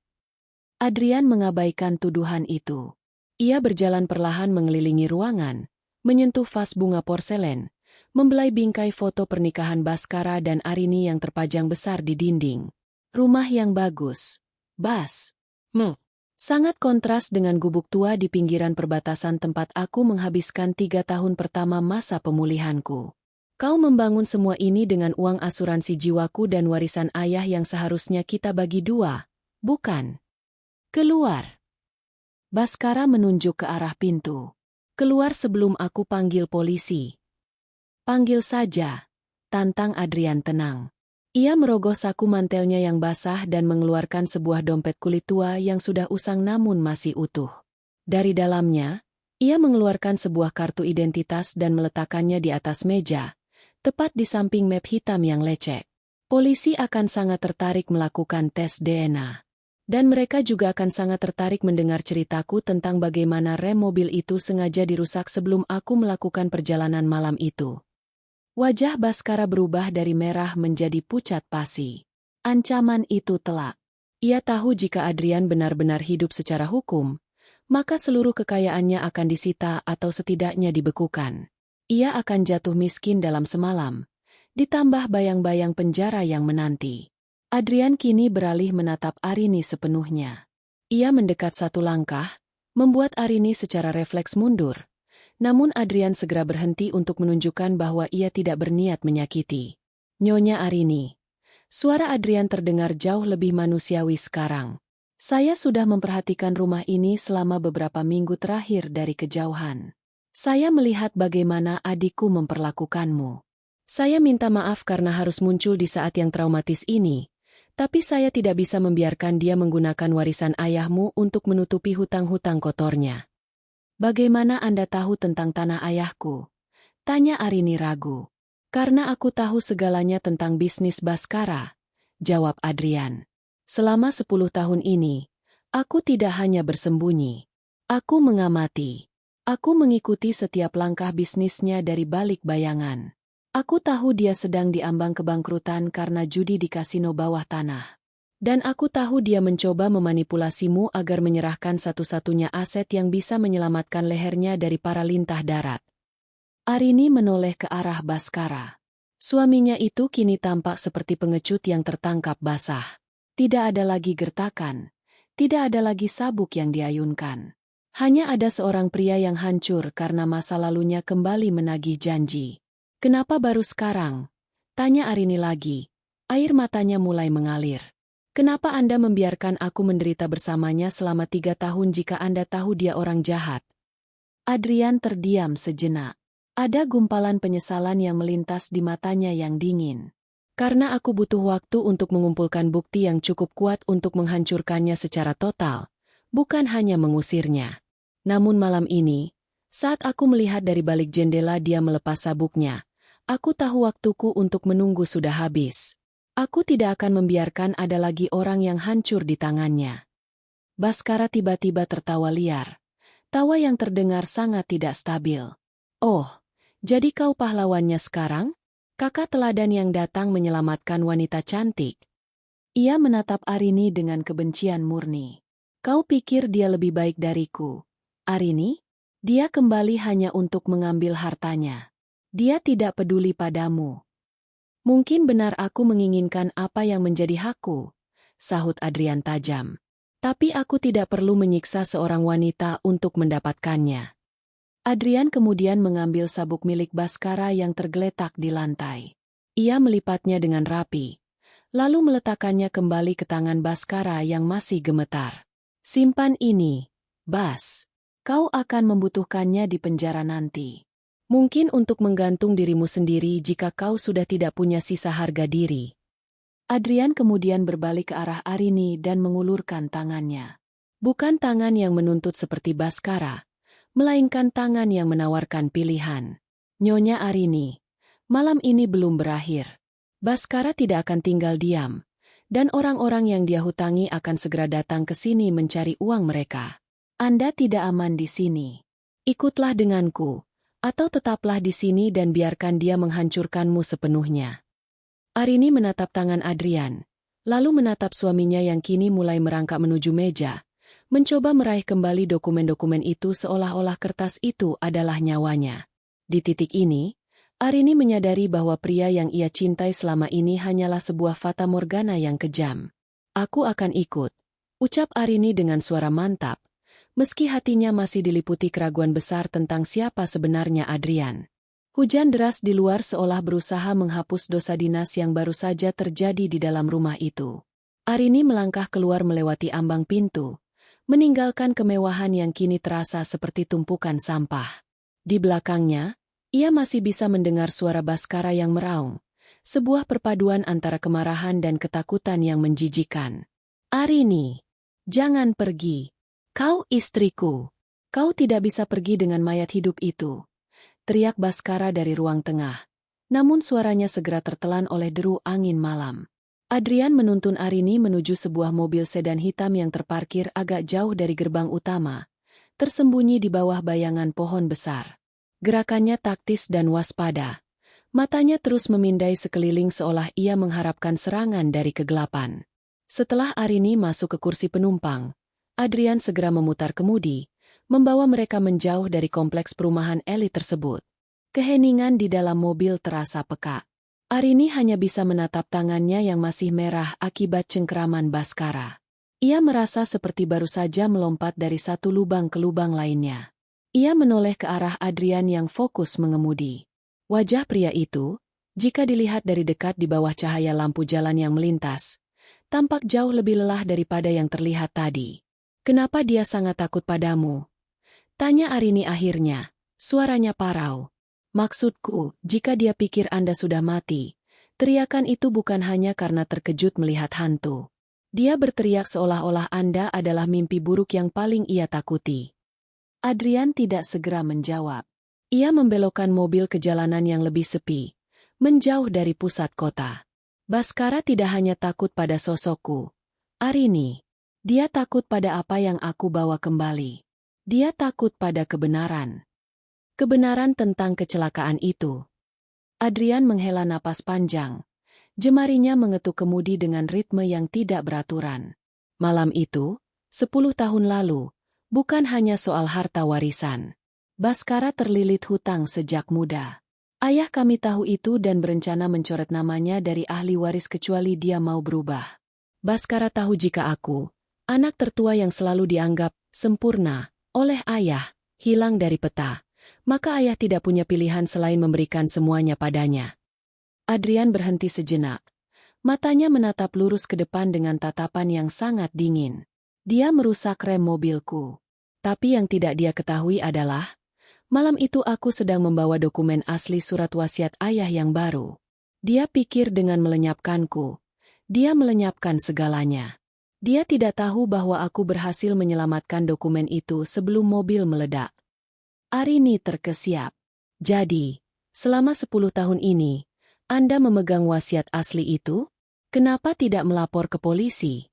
[SPEAKER 1] Adrian mengabaikan tuduhan itu. Ia berjalan perlahan mengelilingi ruangan, menyentuh vas bunga porselen, membelai bingkai foto pernikahan Baskara dan Arini yang terpajang besar di dinding. Rumah yang bagus. Bas. Sangat kontras dengan gubuk tua di pinggiran perbatasan tempat aku menghabiskan 3 tahun pertama masa pemulihanku. Kau membangun semua ini dengan uang asuransi jiwaku dan warisan ayah yang seharusnya kita bagi 2, bukan? Keluar. Baskara menunjuk ke arah pintu. Keluar sebelum aku panggil polisi. Panggil saja, tantang Adrian tenang. Ia merogoh saku mantelnya yang basah dan mengeluarkan sebuah dompet kulit tua yang sudah usang namun masih utuh. Dari dalamnya, ia mengeluarkan sebuah kartu identitas dan meletakkannya di atas meja, tepat di samping map hitam yang lecek. Polisi akan sangat tertarik melakukan tes DNA. Dan mereka juga akan sangat tertarik mendengar ceritaku tentang bagaimana rem mobil itu sengaja dirusak sebelum aku melakukan perjalanan malam itu. Wajah Baskara berubah dari merah menjadi pucat pasi. Ancaman itu telak. Ia tahu jika Adrian benar-benar hidup secara hukum, maka seluruh kekayaannya akan disita atau setidaknya dibekukan. Ia akan jatuh miskin dalam semalam, ditambah bayang-bayang penjara yang menanti. Adrian kini beralih menatap Arini sepenuhnya. Ia mendekat 1 langkah, membuat Arini secara refleks mundur. Namun Adrian segera berhenti untuk menunjukkan bahwa ia tidak berniat menyakiti. Nyonya Arini. Suara Adrian terdengar jauh lebih manusiawi sekarang. Saya sudah memperhatikan rumah ini selama beberapa minggu terakhir dari kejauhan. Saya melihat bagaimana adikku memperlakukanmu. Saya minta maaf karena harus muncul di saat yang traumatis ini, tapi saya tidak bisa membiarkan dia menggunakan warisan ayahmu untuk menutupi hutang-hutang kotornya. Bagaimana Anda tahu tentang tanah ayahku? Tanya Arini ragu. Karena aku tahu segalanya tentang bisnis Baskara, jawab Adrian. Selama 10 tahun ini, aku tidak hanya bersembunyi. Aku mengamati. Aku mengikuti setiap langkah bisnisnya dari balik bayangan. Aku tahu dia sedang diambang kebangkrutan karena judi di kasino bawah tanah. Dan aku tahu dia mencoba memanipulasimu agar menyerahkan satu-satunya aset yang bisa menyelamatkan lehernya dari para lintah darat. Arini menoleh ke arah Baskara. Suaminya itu kini tampak seperti pengecut yang tertangkap basah. Tidak ada lagi gertakan. Tidak ada lagi sabuk yang diayunkan. Hanya ada seorang pria yang hancur karena masa lalunya kembali menagih janji. Kenapa baru sekarang? Tanya Arini lagi. Air matanya mulai mengalir. Kenapa Anda membiarkan aku menderita bersamanya selama 3 tahun jika Anda tahu dia orang jahat? Adrian terdiam sejenak. Ada gumpalan penyesalan yang melintas di matanya yang dingin. Karena aku butuh waktu untuk mengumpulkan bukti yang cukup kuat untuk menghancurkannya secara total, bukan hanya mengusirnya. Namun malam ini, saat aku melihat dari balik jendela dia melepas sabuknya, aku tahu waktuku untuk menunggu sudah habis. Aku tidak akan membiarkan ada lagi orang yang hancur di tangannya. Baskara tiba-tiba tertawa liar. Tawa yang terdengar sangat tidak stabil. Oh, jadi kau pahlawannya sekarang? Kakak teladan yang datang menyelamatkan wanita cantik. Ia menatap Arini dengan kebencian murni. Kau pikir dia lebih baik dariku? Arini? Dia kembali hanya untuk mengambil hartanya. Dia tidak peduli padamu. Mungkin benar aku menginginkan apa yang menjadi hakku, sahut Adrian tajam. Tapi aku tidak perlu menyiksa seorang wanita untuk mendapatkannya. Adrian kemudian mengambil sabuk milik Baskara yang tergeletak di lantai. Ia melipatnya dengan rapi, lalu meletakkannya kembali ke tangan Baskara yang masih gemetar. Simpan ini, Bas. Kau akan membutuhkannya di penjara nanti. Mungkin untuk menggantung dirimu sendiri jika kau sudah tidak punya sisa harga diri. Adrian kemudian berbalik ke arah Arini dan mengulurkan tangannya. Bukan tangan yang menuntut seperti Baskara, melainkan tangan yang menawarkan pilihan. Nyonya Arini, malam ini belum berakhir. Baskara tidak akan tinggal diam, dan orang-orang yang dia hutangi akan segera datang ke sini mencari uang mereka. Anda tidak aman di sini. Ikutlah denganku. Atau tetaplah di sini dan biarkan dia menghancurkanmu sepenuhnya. Arini menatap tangan Adrian, lalu menatap suaminya yang kini mulai merangkak menuju meja, mencoba meraih kembali dokumen-dokumen itu seolah-olah kertas itu adalah nyawanya. Di titik ini, Arini menyadari bahwa pria yang ia cintai selama ini hanyalah sebuah fata morgana yang kejam. Aku akan ikut, ucap Arini dengan suara mantap, meski hatinya masih diliputi keraguan besar tentang siapa sebenarnya Adrian. Hujan deras di luar seolah berusaha menghapus dosa dinas yang baru saja terjadi di dalam rumah itu. Arini melangkah keluar melewati ambang pintu, meninggalkan kemewahan yang kini terasa seperti tumpukan sampah. Di belakangnya, ia masih bisa mendengar suara Baskara yang meraung, sebuah perpaduan antara kemarahan dan ketakutan yang menjijikan. Arini, jangan pergi. Kau istriku. Kau tidak bisa pergi dengan mayat hidup itu. Teriak Baskara dari ruang tengah. Namun suaranya segera tertelan oleh deru angin malam. Adrian menuntun Arini menuju sebuah mobil sedan hitam yang terparkir agak jauh dari gerbang utama, tersembunyi di bawah bayangan pohon besar. Gerakannya taktis dan waspada. Matanya terus memindai sekeliling seolah ia mengharapkan serangan dari kegelapan. Setelah Arini masuk ke kursi penumpang, Adrian segera memutar kemudi, membawa mereka menjauh dari kompleks perumahan elit tersebut. Keheningan di dalam mobil terasa peka. Arini hanya bisa menatap tangannya yang masih merah akibat cengkeraman Baskara. Ia merasa seperti baru saja melompat dari satu lubang ke lubang lainnya. Ia menoleh ke arah Adrian yang fokus mengemudi. Wajah pria itu, jika dilihat dari dekat di bawah cahaya lampu jalan yang melintas, tampak jauh lebih lelah daripada yang terlihat tadi. Kenapa dia sangat takut padamu? Tanya Arini akhirnya, suaranya parau. Maksudku, jika dia pikir Anda sudah mati, teriakan itu bukan hanya karena terkejut melihat hantu. Dia berteriak seolah-olah Anda adalah mimpi buruk yang paling ia takuti. Adrian tidak segera menjawab. Ia membelokkan mobil ke jalanan yang lebih sepi, menjauh dari pusat kota. Baskara tidak hanya takut pada sosokku, Arini. Dia takut pada apa yang aku bawa kembali. Dia takut pada kebenaran. Kebenaran tentang kecelakaan itu. Adrian menghela napas panjang. Jemarinya mengetuk kemudi dengan ritme yang tidak beraturan. Malam itu, 10 tahun lalu, bukan hanya soal harta warisan. Baskara terlilit hutang sejak muda. Ayah kami tahu itu dan berencana mencoret namanya dari ahli waris kecuali dia mau berubah. Baskara tahu jika aku, anak tertua yang selalu dianggap sempurna oleh ayah, hilang dari peta, maka ayah tidak punya pilihan selain memberikan semuanya padanya. Adrian berhenti sejenak. Matanya menatap lurus ke depan dengan tatapan yang sangat dingin. Dia merusak rem mobilku. Tapi yang tidak dia ketahui adalah, malam itu aku sedang membawa dokumen asli surat wasiat ayah yang baru. Dia pikir dengan melenyapkanku. Dia melenyapkan segalanya. Dia tidak tahu bahwa aku berhasil menyelamatkan dokumen itu sebelum mobil meledak. Arini terkesiap. Jadi, selama 10 tahun ini, Anda memegang wasiat asli itu? Kenapa tidak melapor ke polisi?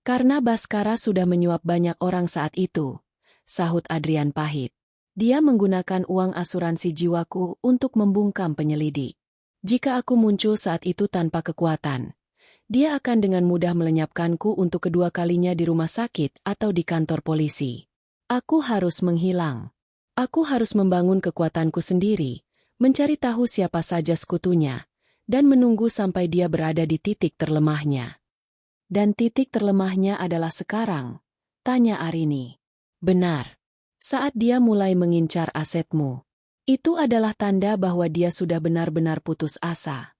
[SPEAKER 1] Karena Baskara sudah menyuap banyak orang saat itu, sahut Adrian pahit. Dia menggunakan uang asuransi jiwaku untuk membungkam penyelidik. Jika aku muncul saat itu tanpa kekuatan, dia akan dengan mudah melenyapkanku untuk kedua kalinya di rumah sakit atau di kantor polisi. Aku harus menghilang. Aku harus membangun kekuatanku sendiri, mencari tahu siapa saja sekutunya, dan menunggu sampai dia berada di titik terlemahnya. Dan titik terlemahnya adalah sekarang, tanya Arini. Benar. Saat dia mulai mengincar asetmu. Itu adalah tanda bahwa dia sudah benar-benar putus asa.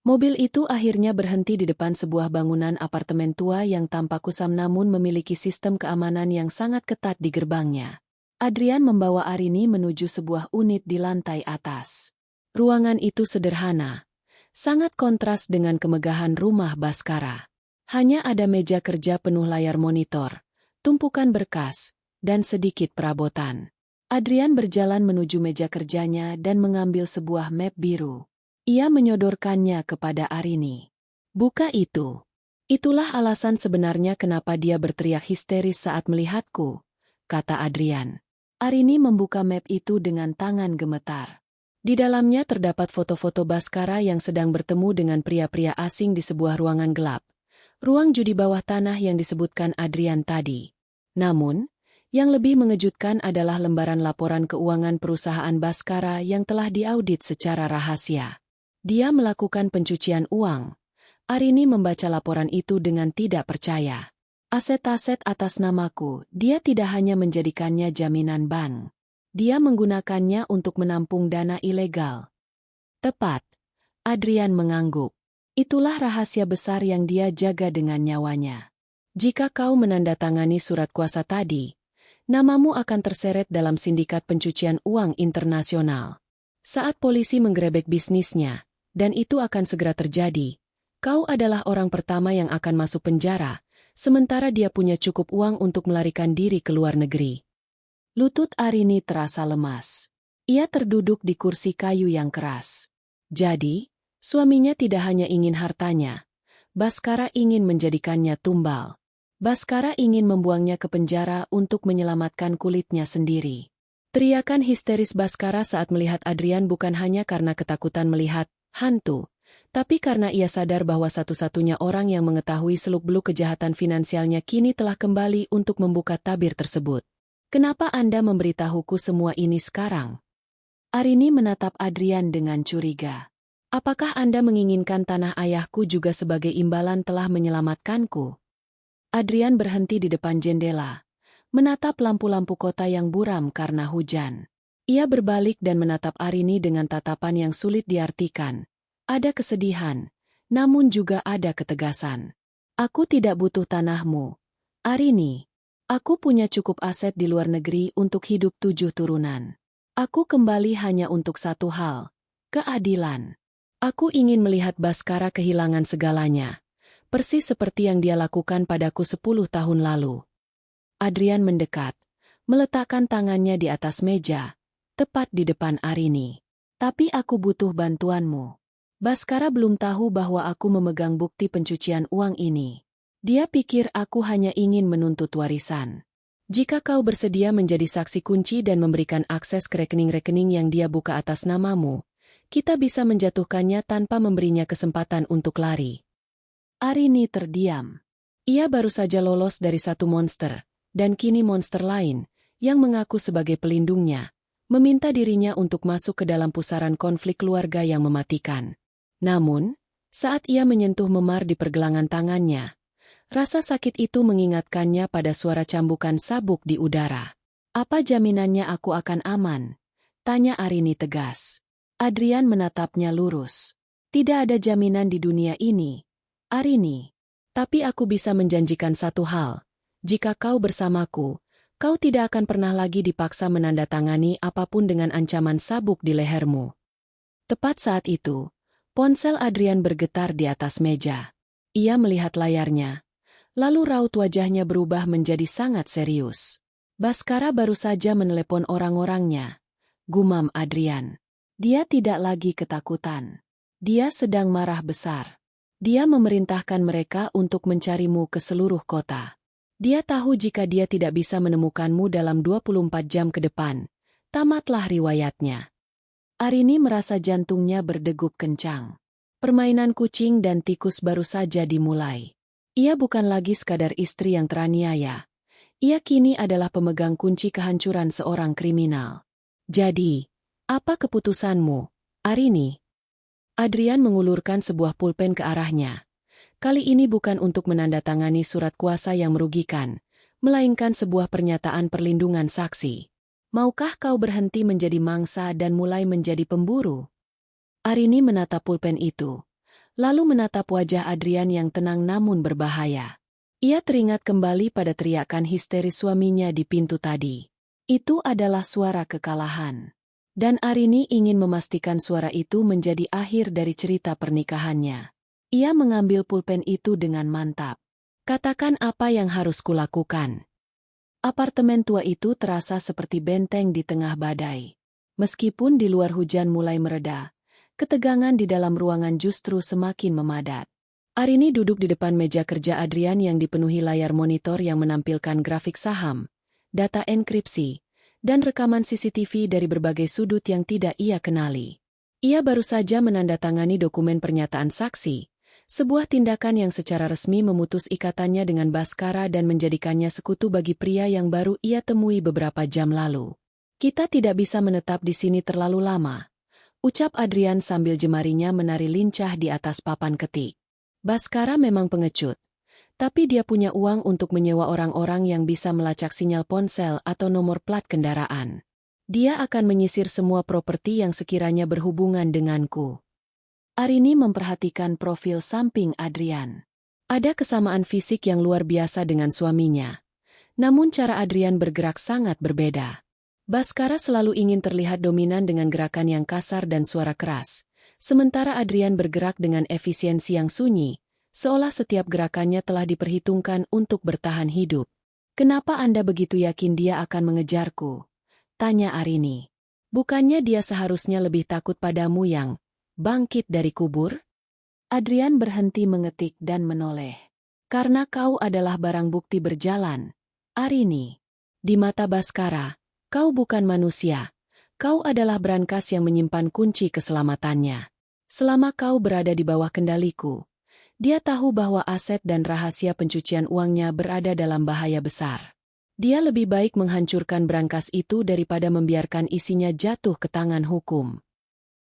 [SPEAKER 1] Mobil itu akhirnya berhenti di depan sebuah bangunan apartemen tua yang tampak kusam namun memiliki sistem keamanan yang sangat ketat di gerbangnya. Adrian membawa Arini menuju sebuah unit di lantai atas. Ruangan itu sederhana, sangat kontras dengan kemegahan rumah Baskara. Hanya ada meja kerja penuh layar monitor, tumpukan berkas, dan sedikit perabotan. Adrian berjalan menuju meja kerjanya dan mengambil sebuah map biru. Ia menyodorkannya kepada Arini. "Buka itu." "Itulah alasan sebenarnya kenapa dia berteriak histeris saat melihatku," kata Adrian. Arini membuka map itu dengan tangan gemetar. Di dalamnya terdapat foto-foto Baskara yang sedang bertemu dengan pria-pria asing di sebuah ruangan gelap. Ruang judi bawah tanah yang disebutkan Adrian tadi. Namun, yang lebih mengejutkan adalah lembaran laporan keuangan perusahaan Baskara yang telah diaudit secara rahasia. Dia melakukan pencucian uang. Arini membaca laporan itu dengan tidak percaya. Aset-aset atas namaku, dia tidak hanya menjadikannya jaminan bank. Dia menggunakannya untuk menampung dana ilegal. Tepat. Adrian mengangguk. Itulah rahasia besar yang dia jaga dengan nyawanya. Jika kau menandatangani surat kuasa tadi, namamu akan terseret dalam sindikat pencucian uang internasional. Saat polisi menggerebek bisnisnya, dan itu akan segera terjadi, kau adalah orang pertama yang akan masuk penjara, sementara dia punya cukup uang untuk melarikan diri ke luar negeri. Lutut Arini terasa lemas. Ia terduduk di kursi kayu yang keras. Jadi, suaminya tidak hanya ingin hartanya. Baskara ingin menjadikannya tumbal. Baskara ingin membuangnya ke penjara untuk menyelamatkan kulitnya sendiri. Teriakan histeris Baskara saat melihat Adrian bukan hanya karena ketakutan melihat hantu, tapi karena ia sadar bahwa satu-satunya orang yang mengetahui seluk-beluk kejahatan finansialnya kini telah kembali untuk membuka tabir tersebut. "Kenapa Anda memberitahuku semua ini sekarang?" Arini menatap Adrian dengan curiga. "Apakah Anda menginginkan tanah ayahku juga sebagai imbalan telah menyelamatkanku?" Adrian berhenti di depan jendela, menatap lampu-lampu kota yang buram karena hujan. Ia berbalik dan menatap Arini dengan tatapan yang sulit diartikan. Ada kesedihan, namun juga ada ketegasan. "Aku tidak butuh tanahmu, Arini. Aku punya cukup aset di luar negeri untuk hidup 7 turunan. Aku kembali hanya untuk satu hal, keadilan. Aku ingin melihat Baskara kehilangan segalanya, persis seperti yang dia lakukan padaku 10 tahun lalu." Adrian mendekat, meletakkan tangannya di atas meja, tepat di depan Arini. "Tapi aku butuh bantuanmu. Baskara belum tahu bahwa aku memegang bukti pencucian uang ini. Dia pikir aku hanya ingin menuntut warisan. Jika kau bersedia menjadi saksi kunci dan memberikan akses ke rekening-rekening yang dia buka atas namamu, kita bisa menjatuhkannya tanpa memberinya kesempatan untuk lari." Arini terdiam. Ia baru saja lolos dari satu monster, dan kini monster lain, yang mengaku sebagai pelindungnya, meminta dirinya untuk masuk ke dalam pusaran konflik keluarga yang mematikan. Namun, saat ia menyentuh memar di pergelangan tangannya, rasa sakit itu mengingatkannya pada suara cambukan sabuk di udara. "Apa jaminannya aku akan aman?" tanya Arini tegas. Adrian menatapnya lurus. "Tidak ada jaminan di dunia ini, Arini. Tapi aku bisa menjanjikan satu hal. Jika kau bersamaku, kau tidak akan pernah lagi dipaksa menandatangani apapun dengan ancaman sabuk di lehermu." Tepat saat itu, ponsel Adrian bergetar di atas meja. Ia melihat layarnya, lalu raut wajahnya berubah menjadi sangat serius. "Baskara baru saja menelepon orang-orangnya," gumam Adrian. "Dia tidak lagi ketakutan. Dia sedang marah besar. Dia memerintahkan mereka untuk mencarimu ke seluruh kota. Dia tahu jika dia tidak bisa menemukanmu dalam 24 jam ke depan, tamatlah riwayatnya." Arini merasa jantungnya berdegup kencang. Permainan kucing dan tikus baru saja dimulai. Ia bukan lagi sekadar istri yang teraniaya. Ia kini adalah pemegang kunci kehancuran seorang kriminal. "Jadi, apa keputusanmu, Arini?" Adrian mengulurkan sebuah pulpen ke arahnya. Kali ini bukan untuk menandatangani surat kuasa yang merugikan, melainkan sebuah pernyataan perlindungan saksi. "Maukah kau berhenti menjadi mangsa dan mulai menjadi pemburu?" Arini menatap pulpen itu, lalu menatap wajah Adrian yang tenang namun berbahaya. Ia teringat kembali pada teriakan histeris suaminya di pintu tadi. Itu adalah suara kekalahan. Dan Arini ingin memastikan suara itu menjadi akhir dari cerita pernikahannya. Ia mengambil pulpen itu dengan mantap. Katakan apa yang harus kulakukan. Apartemen tua itu terasa seperti benteng di tengah badai. Meskipun di luar hujan mulai mereda, ketegangan di dalam ruangan justru semakin memadat. Arini duduk di depan meja kerja Adrian yang dipenuhi layar monitor yang menampilkan grafik saham, data enkripsi, dan rekaman CCTV dari berbagai sudut yang tidak ia kenali. Ia baru saja menandatangani dokumen pernyataan saksi, sebuah tindakan yang secara resmi memutus ikatannya dengan Baskara dan menjadikannya sekutu bagi pria yang baru ia temui beberapa jam lalu. Kita tidak bisa menetap di sini terlalu lama, ucap Adrian sambil jemarinya menari lincah di atas papan ketik. Baskara memang pengecut, tapi dia punya uang untuk menyewa orang-orang yang bisa melacak sinyal ponsel atau nomor plat kendaraan. Dia akan menyisir semua properti yang sekiranya berhubungan denganku. Arini memperhatikan profil samping Adrian. Ada kesamaan fisik yang luar biasa dengan suaminya. Namun cara Adrian bergerak sangat berbeda. Baskara selalu ingin terlihat dominan dengan gerakan yang kasar dan suara keras. Sementara Adrian bergerak dengan efisiensi yang sunyi, seolah setiap gerakannya telah diperhitungkan untuk bertahan hidup. Kenapa Anda begitu yakin dia akan mengejarku? Tanya Arini. Bukannya dia seharusnya lebih takut padamu yang bangkit dari kubur? Adrian berhenti mengetik dan menoleh. Karena kau adalah barang bukti berjalan, Arini. Di mata Baskara, kau bukan manusia. Kau adalah brankas yang menyimpan kunci keselamatannya. Selama kau berada di bawah kendaliku, dia tahu bahwa aset dan rahasia pencucian uangnya berada dalam bahaya besar. Dia lebih baik menghancurkan brankas itu daripada membiarkan isinya jatuh ke tangan hukum.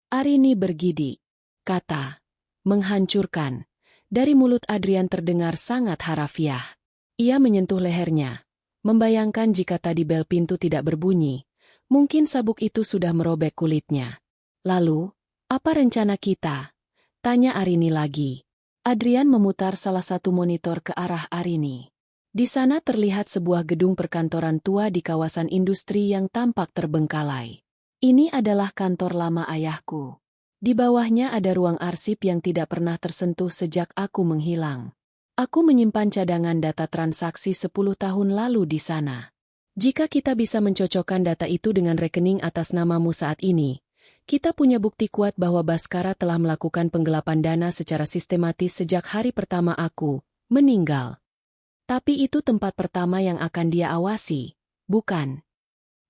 [SPEAKER 1] Arini bergidik. Kata, menghancurkan. Dari mulut Adrian terdengar sangat harafiah. Ia menyentuh lehernya, membayangkan jika tadi bel pintu tidak berbunyi, mungkin sabuk itu sudah merobek kulitnya. Lalu, apa rencana kita? Tanya Arini lagi. Adrian memutar salah satu monitor ke arah Arini. Di sana terlihat sebuah gedung perkantoran tua di kawasan industri yang tampak terbengkalai. Ini adalah kantor lama ayahku. Di bawahnya ada ruang arsip yang tidak pernah tersentuh sejak aku menghilang. Aku menyimpan cadangan data transaksi 10 tahun lalu di sana. Jika kita bisa mencocokkan data itu dengan rekening atas namamu saat ini, kita punya bukti kuat bahwa Baskara telah melakukan penggelapan dana secara sistematis sejak hari pertama aku meninggal. Tapi itu tempat pertama yang akan dia awasi, bukan?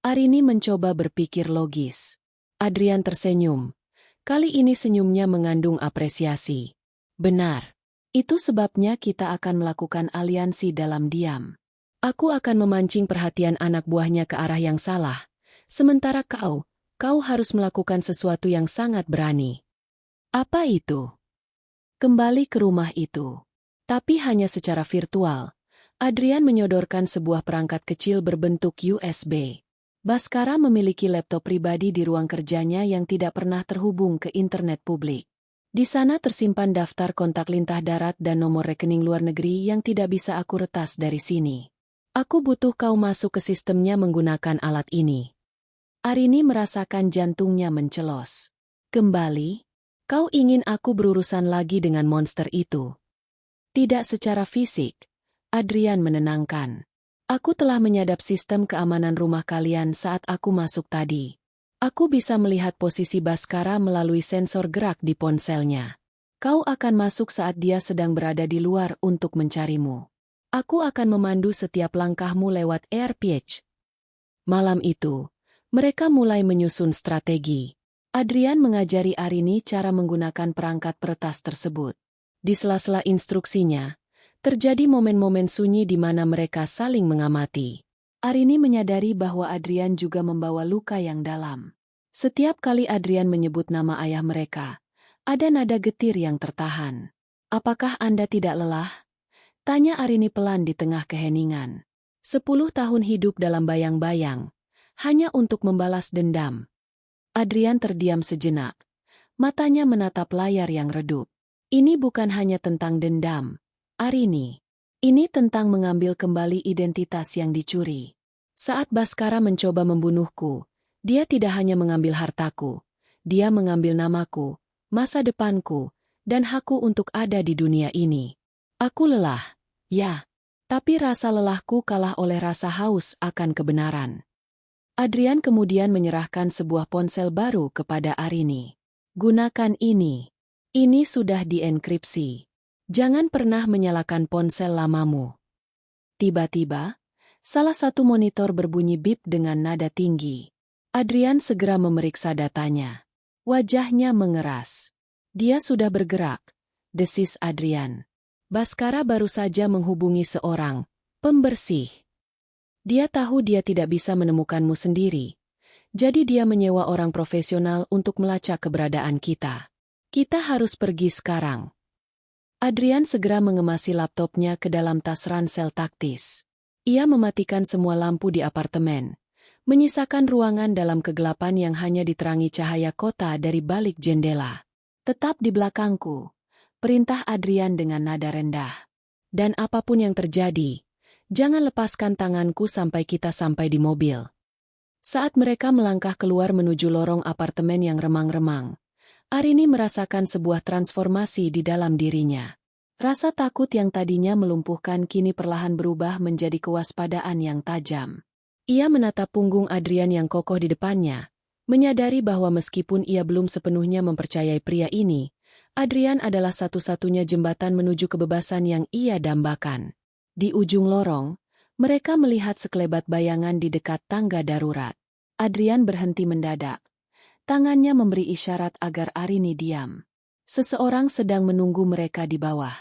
[SPEAKER 1] Arini mencoba berpikir logis. Adrian tersenyum. Kali ini senyumnya mengandung apresiasi. Benar. Itu sebabnya kita akan melakukan aliansi dalam diam. Aku akan memancing perhatian anak buahnya ke arah yang salah. Sementara kau harus melakukan sesuatu yang sangat berani. Apa itu? Kembali ke rumah itu. Tapi hanya secara virtual. Adrian menyodorkan sebuah perangkat kecil berbentuk USB. Baskara memiliki laptop pribadi di ruang kerjanya yang tidak pernah terhubung ke internet publik. Di sana tersimpan daftar kontak lintah darat dan nomor rekening luar negeri yang tidak bisa aku retas dari sini. Aku butuh kau masuk ke sistemnya menggunakan alat ini. Arini merasakan jantungnya mencelos. Kembali? Kau ingin aku berurusan lagi dengan monster itu? Tidak secara fisik. Adrian menenangkan. Aku telah menyadap sistem keamanan rumah kalian saat aku masuk tadi. Aku bisa melihat posisi Baskara melalui sensor gerak di ponselnya. Kau akan masuk saat dia sedang berada di luar untuk mencarimu. Aku akan memandu setiap langkahmu lewat AirPitch. Malam itu, mereka mulai menyusun strategi. Adrian mengajari Arini cara menggunakan perangkat peretas tersebut. Di sela-sela instruksinya, terjadi momen-momen sunyi di mana mereka saling mengamati. Arini menyadari bahwa Adrian juga membawa luka yang dalam. Setiap kali Adrian menyebut nama ayah mereka, ada nada getir yang tertahan. Apakah Anda tidak lelah? Tanya Arini pelan di tengah keheningan. 10 tahun hidup dalam bayang-bayang, hanya untuk membalas dendam. Adrian terdiam sejenak. Matanya menatap layar yang redup. Ini bukan hanya tentang dendam, Arini. Ini tentang mengambil kembali identitas yang dicuri. Saat Baskara mencoba membunuhku, dia tidak hanya mengambil hartaku, dia mengambil namaku, masa depanku, dan hakku untuk ada di dunia ini. Aku lelah, ya, tapi rasa lelahku kalah oleh rasa haus akan kebenaran. Adrian kemudian menyerahkan sebuah ponsel baru kepada Arini. Gunakan ini. Ini sudah dienkripsi. Jangan pernah menyalakan ponsel lamamu. Tiba-tiba, salah satu monitor berbunyi bip dengan nada tinggi. Adrian segera memeriksa datanya. Wajahnya mengeras. Dia sudah bergerak, desis Adrian. Baskara baru saja menghubungi seorang pembersih. Dia tahu dia tidak bisa menemukanmu sendiri. Jadi dia menyewa orang profesional untuk melacak keberadaan kita. Kita harus pergi sekarang. Adrian segera mengemasi laptopnya ke dalam tas ransel taktis. Ia mematikan semua lampu di apartemen, menyisakan ruangan dalam kegelapan yang hanya diterangi cahaya kota dari balik jendela. Tetap di belakangku, perintah Adrian dengan nada rendah. Dan apapun yang terjadi, jangan lepaskan tanganku sampai kita sampai di mobil. Saat mereka melangkah keluar menuju lorong apartemen yang remang-remang, Arini merasakan sebuah transformasi di dalam dirinya. Rasa takut yang tadinya melumpuhkan kini perlahan berubah menjadi kewaspadaan yang tajam. Ia menatap punggung Adrian yang kokoh di depannya, menyadari bahwa meskipun ia belum sepenuhnya mempercayai pria ini, Adrian adalah satu-satunya jembatan menuju kebebasan yang ia dambakan. Di ujung lorong, mereka melihat sekelebat bayangan di dekat tangga darurat. Adrian berhenti mendadak. Tangannya memberi isyarat agar Arini diam. Seseorang sedang menunggu mereka di bawah.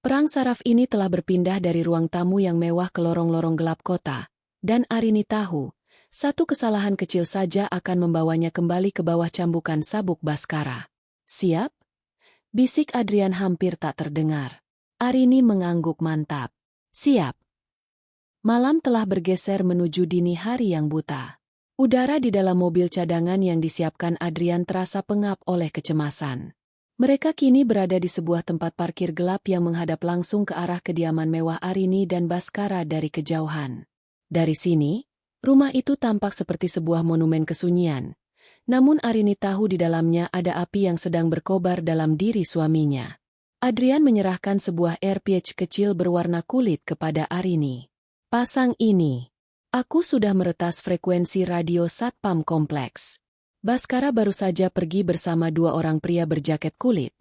[SPEAKER 1] Perang saraf ini telah berpindah dari ruang tamu yang mewah ke lorong-lorong gelap kota, dan Arini tahu, satu kesalahan kecil saja akan membawanya kembali ke bawah cambukan sabuk Baskara. Siap? Bisik Adrian hampir tak terdengar. Arini mengangguk mantap. Siap. Malam telah bergeser menuju dini hari yang buta. Udara di dalam mobil cadangan yang disiapkan Adrian terasa pengap oleh kecemasan. Mereka kini berada di sebuah tempat parkir gelap yang menghadap langsung ke arah kediaman mewah Arini dan Baskara dari kejauhan. Dari sini, rumah itu tampak seperti sebuah monumen kesunyian. Namun Arini tahu di dalamnya ada api yang sedang berkobar dalam diri suaminya. Adrian menyerahkan sebuah AirPods kecil berwarna kulit kepada Arini. Pasang ini. Aku sudah meretas frekuensi radio Satpam Kompleks. Baskara baru saja pergi bersama dua orang pria berjaket kulit.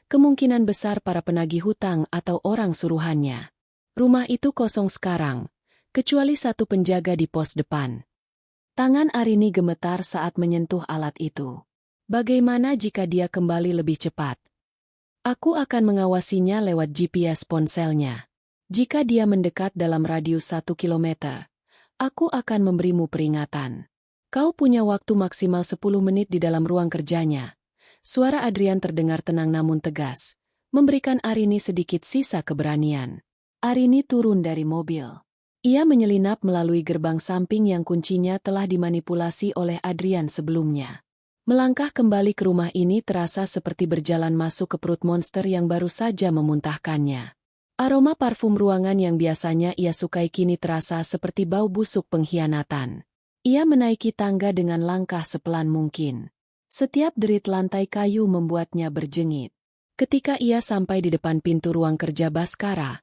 [SPEAKER 1] Kemungkinan besar para penagih hutang atau orang suruhannya. Rumah itu kosong sekarang, kecuali satu penjaga di pos depan. Tangan Arini gemetar saat menyentuh alat itu. Bagaimana jika dia kembali lebih cepat? Aku akan mengawasinya lewat GPS ponselnya. Jika dia mendekat dalam radius 1 kilometer, aku akan memberimu peringatan. Kau punya waktu maksimal 10 menit di dalam ruang kerjanya. Suara Adrian terdengar tenang namun tegas, memberikan Arini sedikit sisa keberanian. Arini turun dari mobil. Ia menyelinap melalui gerbang samping yang kuncinya telah dimanipulasi oleh Adrian sebelumnya. Melangkah kembali ke rumah ini terasa seperti berjalan masuk ke perut monster yang baru saja memuntahkannya. Aroma parfum ruangan yang biasanya ia sukai kini terasa seperti bau busuk pengkhianatan. Ia menaiki tangga dengan langkah sepelan mungkin. Setiap derit lantai kayu membuatnya berjengit. Ketika ia sampai di depan pintu ruang kerja Baskara,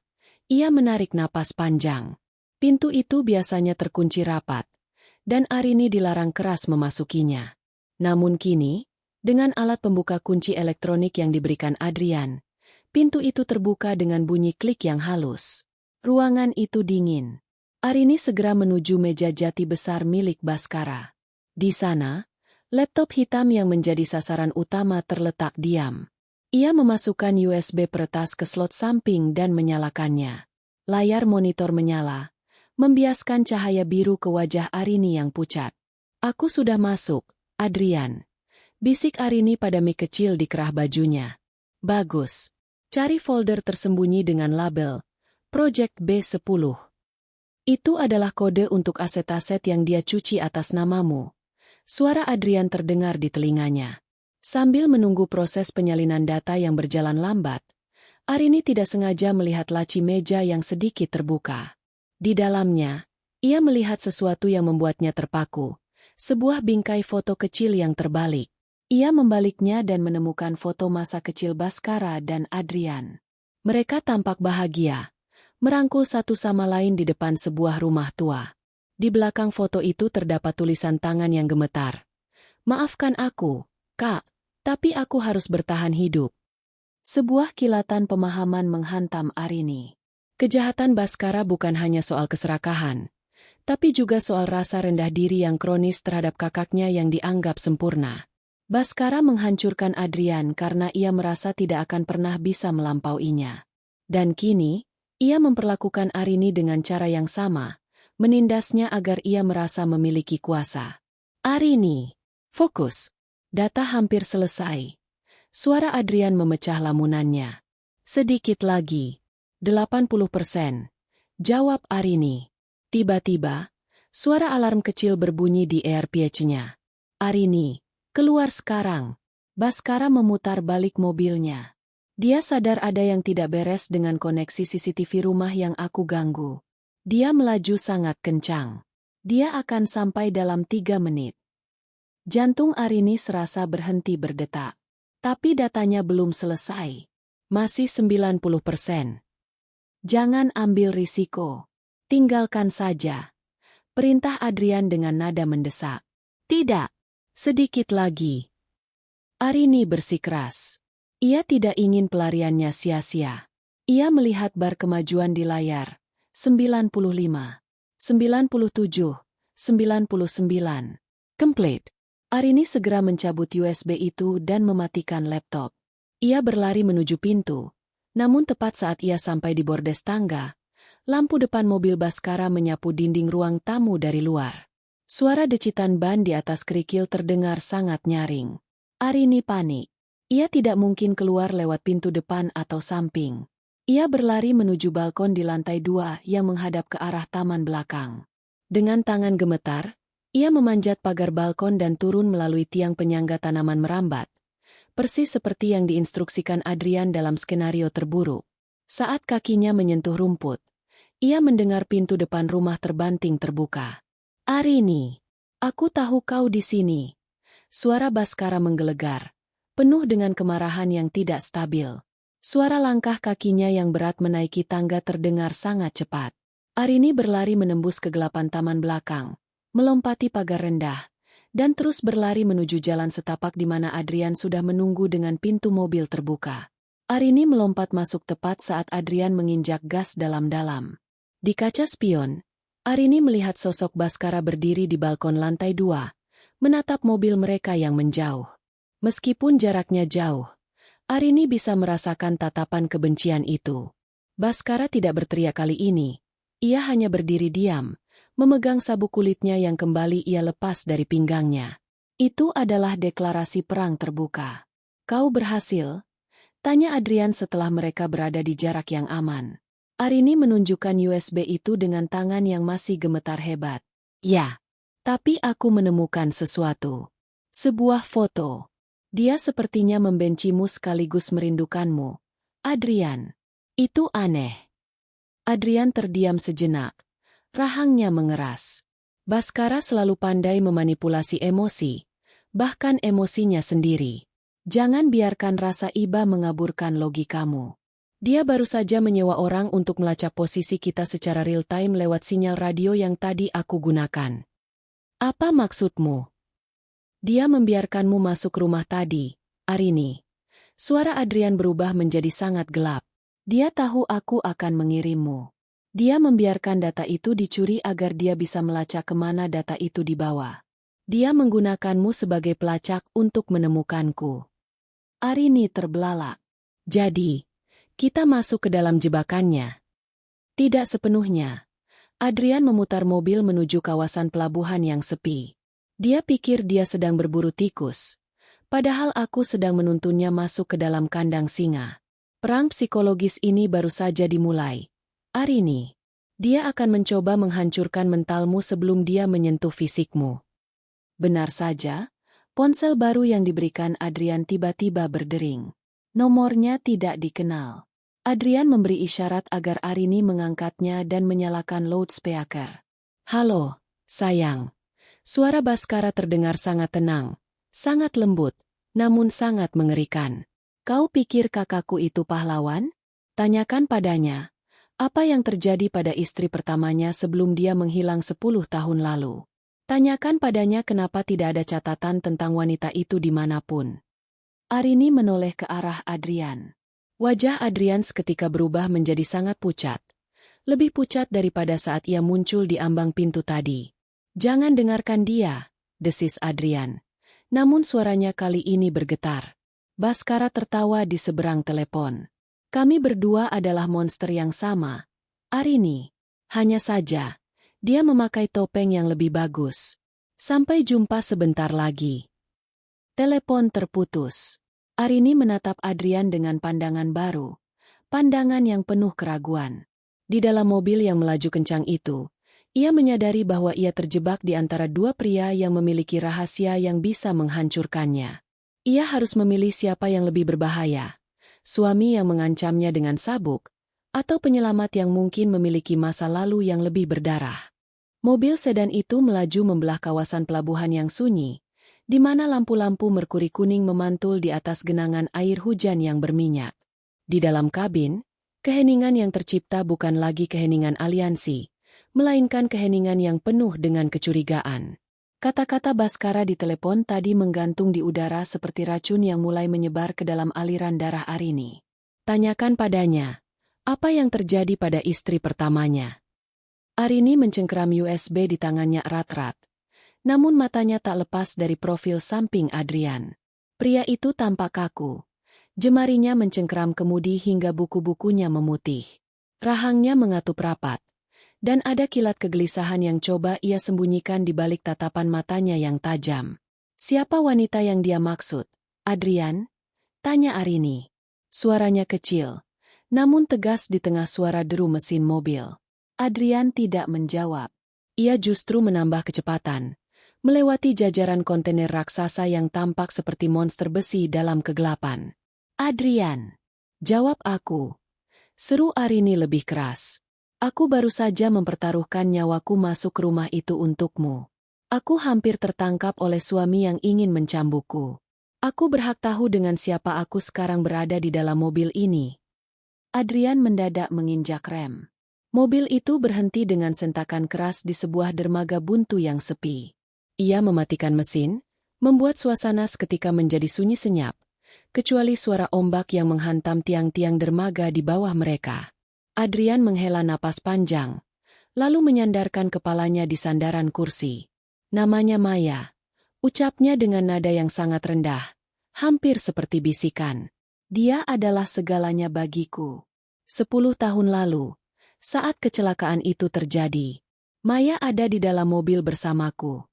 [SPEAKER 1] ia menarik napas panjang. Pintu itu biasanya terkunci rapat, dan Arini dilarang keras memasukinya. Namun kini, dengan alat pembuka kunci elektronik yang diberikan Adrian, pintu itu terbuka dengan bunyi klik yang halus. Ruangan itu dingin. Arini segera menuju meja jati besar milik Baskara. Di sana, laptop hitam yang menjadi sasaran utama terletak diam. Ia memasukkan USB peretas ke slot samping dan menyalakannya. Layar monitor menyala, membiaskan cahaya biru ke wajah Arini yang pucat. Aku sudah masuk, Adrian. Bisik Arini pada mic kecil di kerah bajunya. Bagus. Cari folder tersembunyi dengan label Project B10. Itu adalah kode untuk aset-aset yang dia cuci atas namamu. Suara Adrian terdengar di telinganya. Sambil menunggu proses penyalinan data yang berjalan lambat, Arini tidak sengaja melihat laci meja yang sedikit terbuka. Di dalamnya, Ia melihat sesuatu yang membuatnya terpaku. Sebuah bingkai foto kecil yang terbalik. Ia membaliknya dan menemukan foto masa kecil Baskara dan Adrian. Mereka tampak bahagia, merangkul satu sama lain di depan sebuah rumah tua. Di belakang foto itu terdapat tulisan tangan yang gemetar. "Maafkan aku, Kak, tapi aku harus bertahan hidup." Sebuah kilatan pemahaman menghantam Arini. Kejahatan Baskara bukan hanya soal keserakahan, tapi juga soal rasa rendah diri yang kronis terhadap kakaknya yang dianggap sempurna. Baskara menghancurkan Adrian karena ia merasa tidak akan pernah bisa melampauinya. Dan kini, ia memperlakukan Arini dengan cara yang sama, menindasnya agar ia merasa memiliki kuasa. "Arini, fokus. Data hampir selesai." Suara Adrian memecah lamunannya. "Sedikit lagi. 80%. Jawab Arini." Tiba-tiba, suara alarm kecil berbunyi di earpiece-nya. "Arini, keluar sekarang." Baskara memutar balik mobilnya. Dia sadar ada yang tidak beres dengan koneksi CCTV rumah yang aku ganggu. Dia melaju sangat kencang. Dia akan sampai dalam 3 menit. Jantung Arini serasa berhenti berdetak. Tapi datanya belum selesai. Masih 90%. "Jangan ambil risiko. Tinggalkan saja." Perintah Adrian dengan nada mendesak. "Tidak. Sedikit lagi." Arini bersikeras. Ia tidak ingin pelariannya sia-sia. Ia melihat bar kemajuan di layar. 95, 97, 99. Complete. Arini segera mencabut USB itu dan mematikan laptop. Ia berlari menuju pintu. Namun tepat saat ia sampai di bordes tangga, lampu depan mobil Baskara menyapu dinding ruang tamu dari luar. Suara decitan ban di atas kerikil terdengar sangat nyaring. Arini panik. Ia tidak mungkin keluar lewat pintu depan atau samping. Ia berlari menuju balkon di lantai 2 yang menghadap ke arah taman belakang. Dengan tangan gemetar, ia memanjat pagar balkon dan turun melalui tiang penyangga tanaman merambat. Persis seperti yang diinstruksikan Adrian dalam skenario terburuk. Saat kakinya menyentuh rumput, ia mendengar pintu depan rumah terbanting terbuka. "Arini, aku tahu kau di sini." Suara Baskara menggelegar, penuh dengan kemarahan yang tidak stabil. Suara langkah kakinya yang berat menaiki tangga terdengar sangat cepat. Arini berlari menembus kegelapan taman belakang, melompati pagar rendah, dan terus berlari menuju jalan setapak di mana Adrian sudah menunggu dengan pintu mobil terbuka. Arini melompat masuk tepat saat Adrian menginjak gas dalam-dalam. Di kaca spion, Arini melihat sosok Baskara berdiri di balkon lantai 2, menatap mobil mereka yang menjauh. Meskipun jaraknya jauh, Arini bisa merasakan tatapan kebencian itu. Baskara tidak berteriak kali ini. Ia hanya berdiri diam, memegang sabuk kulitnya yang kembali ia lepas dari pinggangnya. "Itu adalah deklarasi perang terbuka." "Kau berhasil?" tanya Adrian setelah mereka berada di jarak yang aman. Arini menunjukkan USB itu dengan tangan yang masih gemetar hebat. "Ya, tapi aku menemukan sesuatu. Sebuah foto. Dia sepertinya membencimu sekaligus merindukanmu, Adrian." "Itu aneh." Adrian terdiam sejenak. Rahangnya mengeras. Baskara selalu pandai memanipulasi emosi, bahkan emosinya sendiri. Jangan biarkan rasa iba mengaburkan logikamu. Dia baru saja menyewa orang untuk melacak posisi kita secara real-time lewat sinyal radio yang tadi aku gunakan. Apa maksudmu? Dia membiarkanmu masuk rumah tadi, Arini. Suara Adrian berubah menjadi sangat gelap. Dia tahu aku akan mengirimmu. Dia membiarkan data itu dicuri agar dia bisa melacak kemana data itu dibawa. Dia menggunakanmu sebagai pelacak untuk menemukanku. Arini terbelalak. Jadi, kita masuk ke dalam jebakannya. Tidak sepenuhnya. Adrian memutar mobil menuju kawasan pelabuhan yang sepi. Dia pikir dia sedang berburu tikus. Padahal aku sedang menuntunnya masuk ke dalam kandang singa. Perang psikologis ini baru saja dimulai. Arini, dia akan mencoba menghancurkan mentalmu sebelum dia menyentuh fisikmu. Benar saja, ponsel baru yang diberikan Adrian tiba-tiba berdering. Nomornya tidak dikenal. Adrian memberi isyarat agar Arini mengangkatnya dan menyalakan loudspeaker. Halo, sayang. Suara Baskara terdengar sangat tenang, sangat lembut, namun sangat mengerikan. Kau pikir kakakku itu pahlawan? Tanyakan padanya. Apa yang terjadi pada istri pertamanya sebelum dia menghilang 10 tahun lalu? Tanyakan padanya kenapa tidak ada catatan tentang wanita itu dimanapun. Arini menoleh ke arah Adrian. Wajah Adrian seketika berubah menjadi sangat pucat. Lebih pucat daripada saat ia muncul di ambang pintu tadi. Jangan dengarkan dia, desis Adrian. Namun suaranya kali ini bergetar. Baskara tertawa di seberang telepon. Kami berdua adalah monster yang sama. Arini. Hanya saja, dia memakai topeng yang lebih bagus. Sampai jumpa sebentar lagi. Telepon terputus. Arini menatap Adrian dengan pandangan baru. Pandangan yang penuh keraguan. Di dalam mobil yang melaju kencang itu, ia menyadari bahwa ia terjebak di antara dua pria yang memiliki rahasia yang bisa menghancurkannya. Ia harus memilih siapa yang lebih berbahaya. Suami yang mengancamnya dengan sabuk, atau penyelamat yang mungkin memiliki masa lalu yang lebih berdarah. Mobil sedan itu melaju membelah kawasan pelabuhan yang sunyi, di mana lampu-lampu merkuri kuning memantul di atas genangan air hujan yang berminyak. Di dalam kabin, keheningan yang tercipta bukan lagi keheningan aliansi, melainkan keheningan yang penuh dengan kecurigaan. Kata-kata Baskara di telepon tadi menggantung di udara seperti racun yang mulai menyebar ke dalam aliran darah Arini. Tanyakan padanya, apa yang terjadi pada istri pertamanya? Arini mencengkeram USB di tangannya erat-erat. Namun matanya tak lepas dari profil samping Adrian. Pria itu tampak kaku. Jemarinya mencengkeram kemudi hingga buku-bukunya memutih. Rahangnya mengatup rapat. Dan ada kilat kegelisahan yang coba ia sembunyikan di balik tatapan matanya yang tajam. Siapa wanita yang dia maksud? Adrian? Tanya Arini. Suaranya kecil, namun tegas di tengah suara deru mesin mobil. Adrian tidak menjawab. Ia justru menambah kecepatan, melewati jajaran kontainer raksasa yang tampak seperti monster besi dalam kegelapan. Adrian, jawab aku. Seru Arini lebih keras. Aku baru saja mempertaruhkan nyawaku masuk ke rumah itu untukmu. Aku hampir tertangkap oleh suami yang ingin mencambukku. Aku berhak tahu dengan siapa aku sekarang berada di dalam mobil ini. Adrian mendadak menginjak rem. Mobil itu berhenti dengan sentakan keras di sebuah dermaga buntu yang sepi. Ia mematikan mesin, membuat suasana seketika menjadi sunyi senyap. Kecuali suara ombak yang menghantam tiang-tiang dermaga di bawah mereka. Adrian menghela napas panjang, lalu menyandarkan kepalanya di sandaran kursi. Namanya Maya, ucapnya dengan nada yang sangat rendah, hampir seperti bisikan. Dia adalah segalanya bagiku. 10 tahun lalu, saat kecelakaan itu terjadi, Maya ada di dalam mobil bersamaku.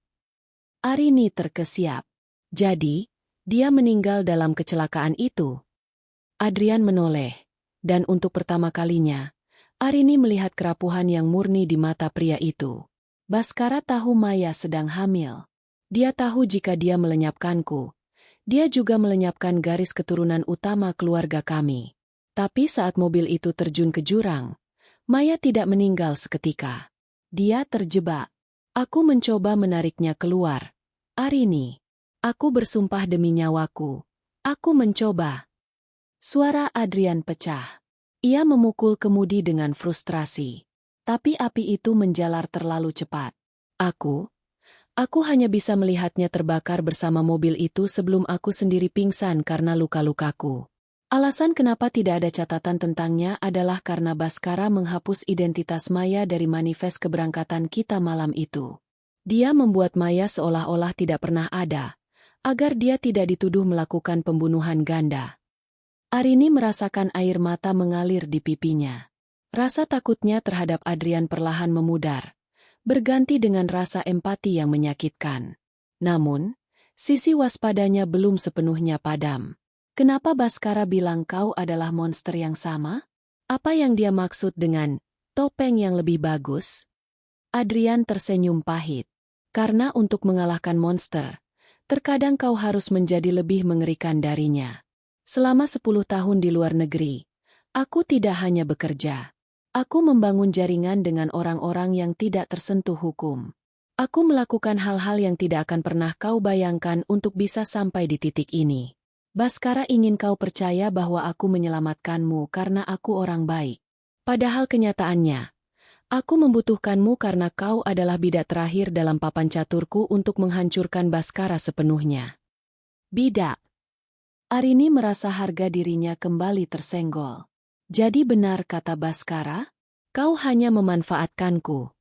[SPEAKER 1] Arini terkesiap. Jadi, dia meninggal dalam kecelakaan itu. Adrian menoleh, dan untuk pertama kalinya, Arini melihat kerapuhan yang murni di mata pria itu. Baskara tahu Maya sedang hamil. Dia tahu jika dia melenyapkanku, dia juga melenyapkan garis keturunan utama keluarga kami. Tapi saat mobil itu terjun ke jurang, Maya tidak meninggal seketika. Dia terjebak. Aku mencoba menariknya keluar. Arini. Aku bersumpah demi nyawaku. Aku mencoba. Suara Adrian pecah. Ia memukul kemudi dengan frustrasi. Tapi api itu menjalar terlalu cepat. Aku hanya bisa melihatnya terbakar bersama mobil itu sebelum aku sendiri pingsan karena luka-lukaku. Alasan kenapa tidak ada catatan tentangnya adalah karena Baskara menghapus identitas Maya dari manifest keberangkatan kita malam itu. Dia membuat Maya seolah-olah tidak pernah ada, agar dia tidak dituduh melakukan pembunuhan ganda. Arini merasakan air mata mengalir di pipinya. Rasa takutnya terhadap Adrian perlahan memudar, berganti dengan rasa empati yang menyakitkan. Namun, sisi waspadanya belum sepenuhnya padam. Kenapa Baskara bilang kau adalah monster yang sama? Apa yang dia maksud dengan topeng yang lebih bagus? Adrian tersenyum pahit. Karena untuk mengalahkan monster, terkadang kau harus menjadi lebih mengerikan darinya. Selama 10 tahun di luar negeri, aku tidak hanya bekerja. Aku membangun jaringan dengan orang-orang yang tidak tersentuh hukum. Aku melakukan hal-hal yang tidak akan pernah kau bayangkan untuk bisa sampai di titik ini. Baskara ingin kau percaya bahwa aku menyelamatkanmu karena aku orang baik. Padahal kenyataannya, aku membutuhkanmu karena kau adalah bidak terakhir dalam papan caturku untuk menghancurkan Baskara sepenuhnya. Bidak. Arini merasa harga dirinya kembali tersenggol. Jadi benar kata Baskara? Kau hanya memanfaatkanku.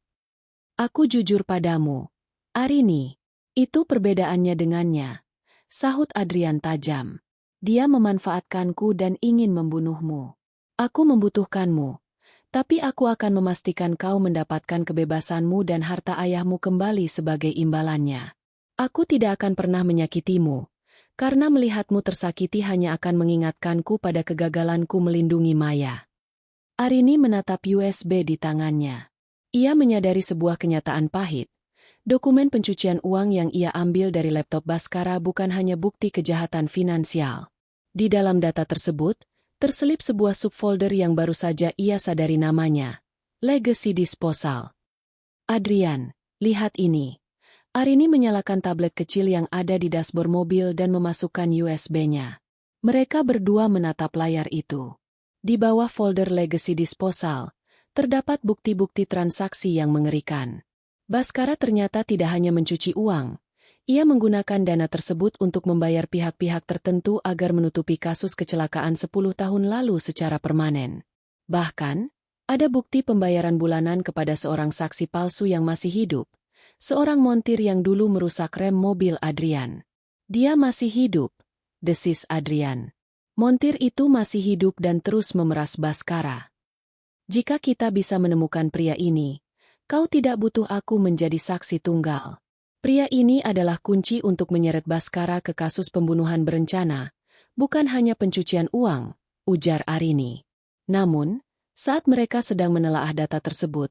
[SPEAKER 1] Aku jujur padamu, Arini. Itu perbedaannya dengannya, sahut Adrian tajam. Dia memanfaatkanku dan ingin membunuhmu. Aku membutuhkanmu, tapi aku akan memastikan kau mendapatkan kebebasanmu dan harta ayahmu kembali sebagai imbalannya. Aku tidak akan pernah menyakitimu, karena melihatmu tersakiti hanya akan mengingatkanku pada kegagalanku melindungi Maya. Arini menatap USB di tangannya. Ia menyadari sebuah kenyataan pahit. Dokumen pencucian uang yang ia ambil dari laptop Baskara bukan hanya bukti kejahatan finansial. Di dalam data tersebut, terselip sebuah subfolder yang baru saja ia sadari namanya. Legacy Disposal. Adrian, lihat ini. Arini menyalakan tablet kecil yang ada di dashboard mobil dan memasukkan USB-nya. Mereka berdua menatap layar itu. Di bawah folder Legacy Disposal, terdapat bukti-bukti transaksi yang mengerikan. Baskara ternyata tidak hanya mencuci uang. Ia menggunakan dana tersebut untuk membayar pihak-pihak tertentu agar menutupi kasus kecelakaan 10 tahun lalu secara permanen. Bahkan, ada bukti pembayaran bulanan kepada seorang saksi palsu yang masih hidup, seorang montir yang dulu merusak rem mobil Adrian. Dia masih hidup, desis Adrian. Montir itu masih hidup dan terus memeras Baskara. Jika kita bisa menemukan pria ini, kau tidak butuh aku menjadi saksi tunggal. Pria ini adalah kunci untuk menyeret Baskara ke kasus pembunuhan berencana, bukan hanya pencucian uang, ujar Arini. Namun, saat mereka sedang menelaah data tersebut,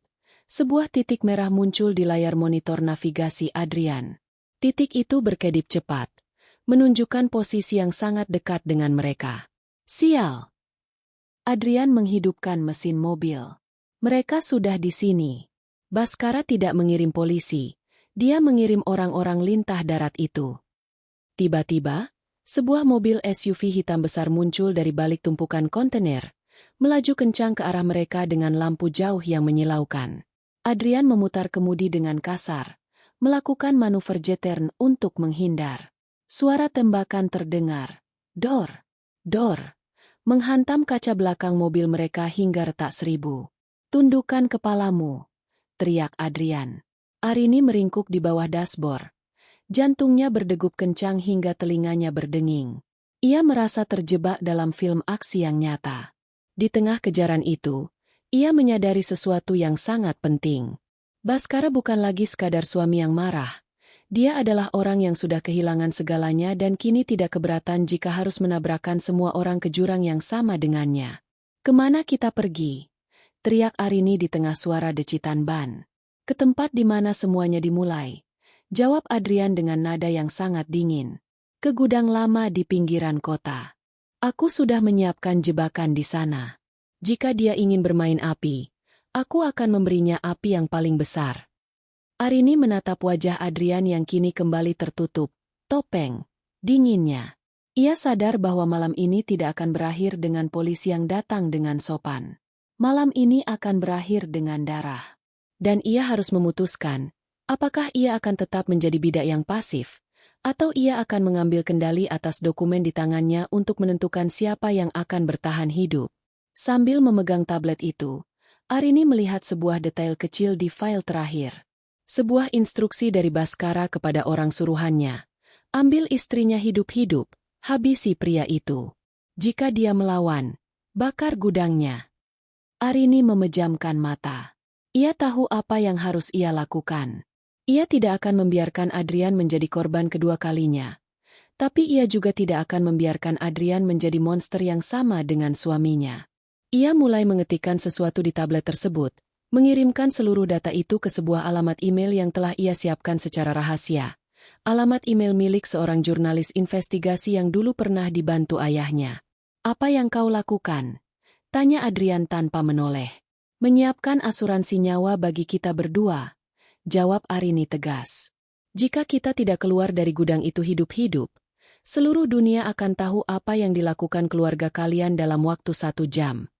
[SPEAKER 1] sebuah titik merah muncul di layar monitor navigasi Adrian. Titik itu berkedip cepat, menunjukkan posisi yang sangat dekat dengan mereka. Sial! Adrian menghidupkan mesin mobil. Mereka sudah di sini. Baskara tidak mengirim polisi. Dia mengirim orang-orang lintah darat itu. Tiba-tiba, sebuah mobil SUV hitam besar muncul dari balik tumpukan kontainer, melaju kencang ke arah mereka dengan lampu jauh yang menyilaukan. Adrian memutar kemudi dengan kasar, melakukan manuver J-turn untuk menghindar. Suara tembakan terdengar. Dor! Dor! Menghantam kaca belakang mobil mereka hingga retak 1000. Tundukkan kepalamu, teriak Adrian. Arini meringkuk di bawah dashboard. Jantungnya berdegup kencang hingga telinganya berdenging. Ia merasa terjebak dalam film aksi yang nyata. Di tengah kejaran itu, ia menyadari sesuatu yang sangat penting. Baskara bukan lagi sekadar suami yang marah. Dia adalah orang yang sudah kehilangan segalanya dan kini tidak keberatan jika harus menabrakkan semua orang ke jurang yang sama dengannya. Kemana kita pergi? Teriak Arini di tengah suara decitan ban. Ke tempat di mana semuanya dimulai. Jawab Adrian dengan nada yang sangat dingin. Ke gudang lama di pinggiran kota. Aku sudah menyiapkan jebakan di sana. Jika dia ingin bermain api, aku akan memberinya api yang paling besar. Arini menatap wajah Adrian yang kini kembali tertutup, topeng, dinginnya. Ia sadar bahwa malam ini tidak akan berakhir dengan polisi yang datang dengan sopan. Malam ini akan berakhir dengan darah. Dan ia harus memutuskan, apakah ia akan tetap menjadi bidak yang pasif, atau ia akan mengambil kendali atas dokumen di tangannya untuk menentukan siapa yang akan bertahan hidup. Sambil memegang tablet itu, Arini melihat sebuah detail kecil di file terakhir. Sebuah instruksi dari Baskara kepada orang suruhannya. Ambil istrinya hidup-hidup, habisi pria itu. Jika dia melawan, bakar gudangnya. Arini memejamkan mata. Ia tahu apa yang harus ia lakukan. Ia tidak akan membiarkan Adrian menjadi korban kedua kalinya. Tapi ia juga tidak akan membiarkan Adrian menjadi monster yang sama dengan suaminya. Ia mulai mengetikkan sesuatu di tablet tersebut, mengirimkan seluruh data itu ke sebuah alamat email yang telah ia siapkan secara rahasia. Alamat email milik seorang jurnalis investigasi yang dulu pernah dibantu ayahnya. Apa yang kau lakukan? Tanya Adrian tanpa menoleh. Menyiapkan asuransi nyawa bagi kita berdua, jawab Arini tegas. Jika kita tidak keluar dari gudang itu hidup-hidup, seluruh dunia akan tahu apa yang dilakukan keluarga kalian dalam waktu 1 jam.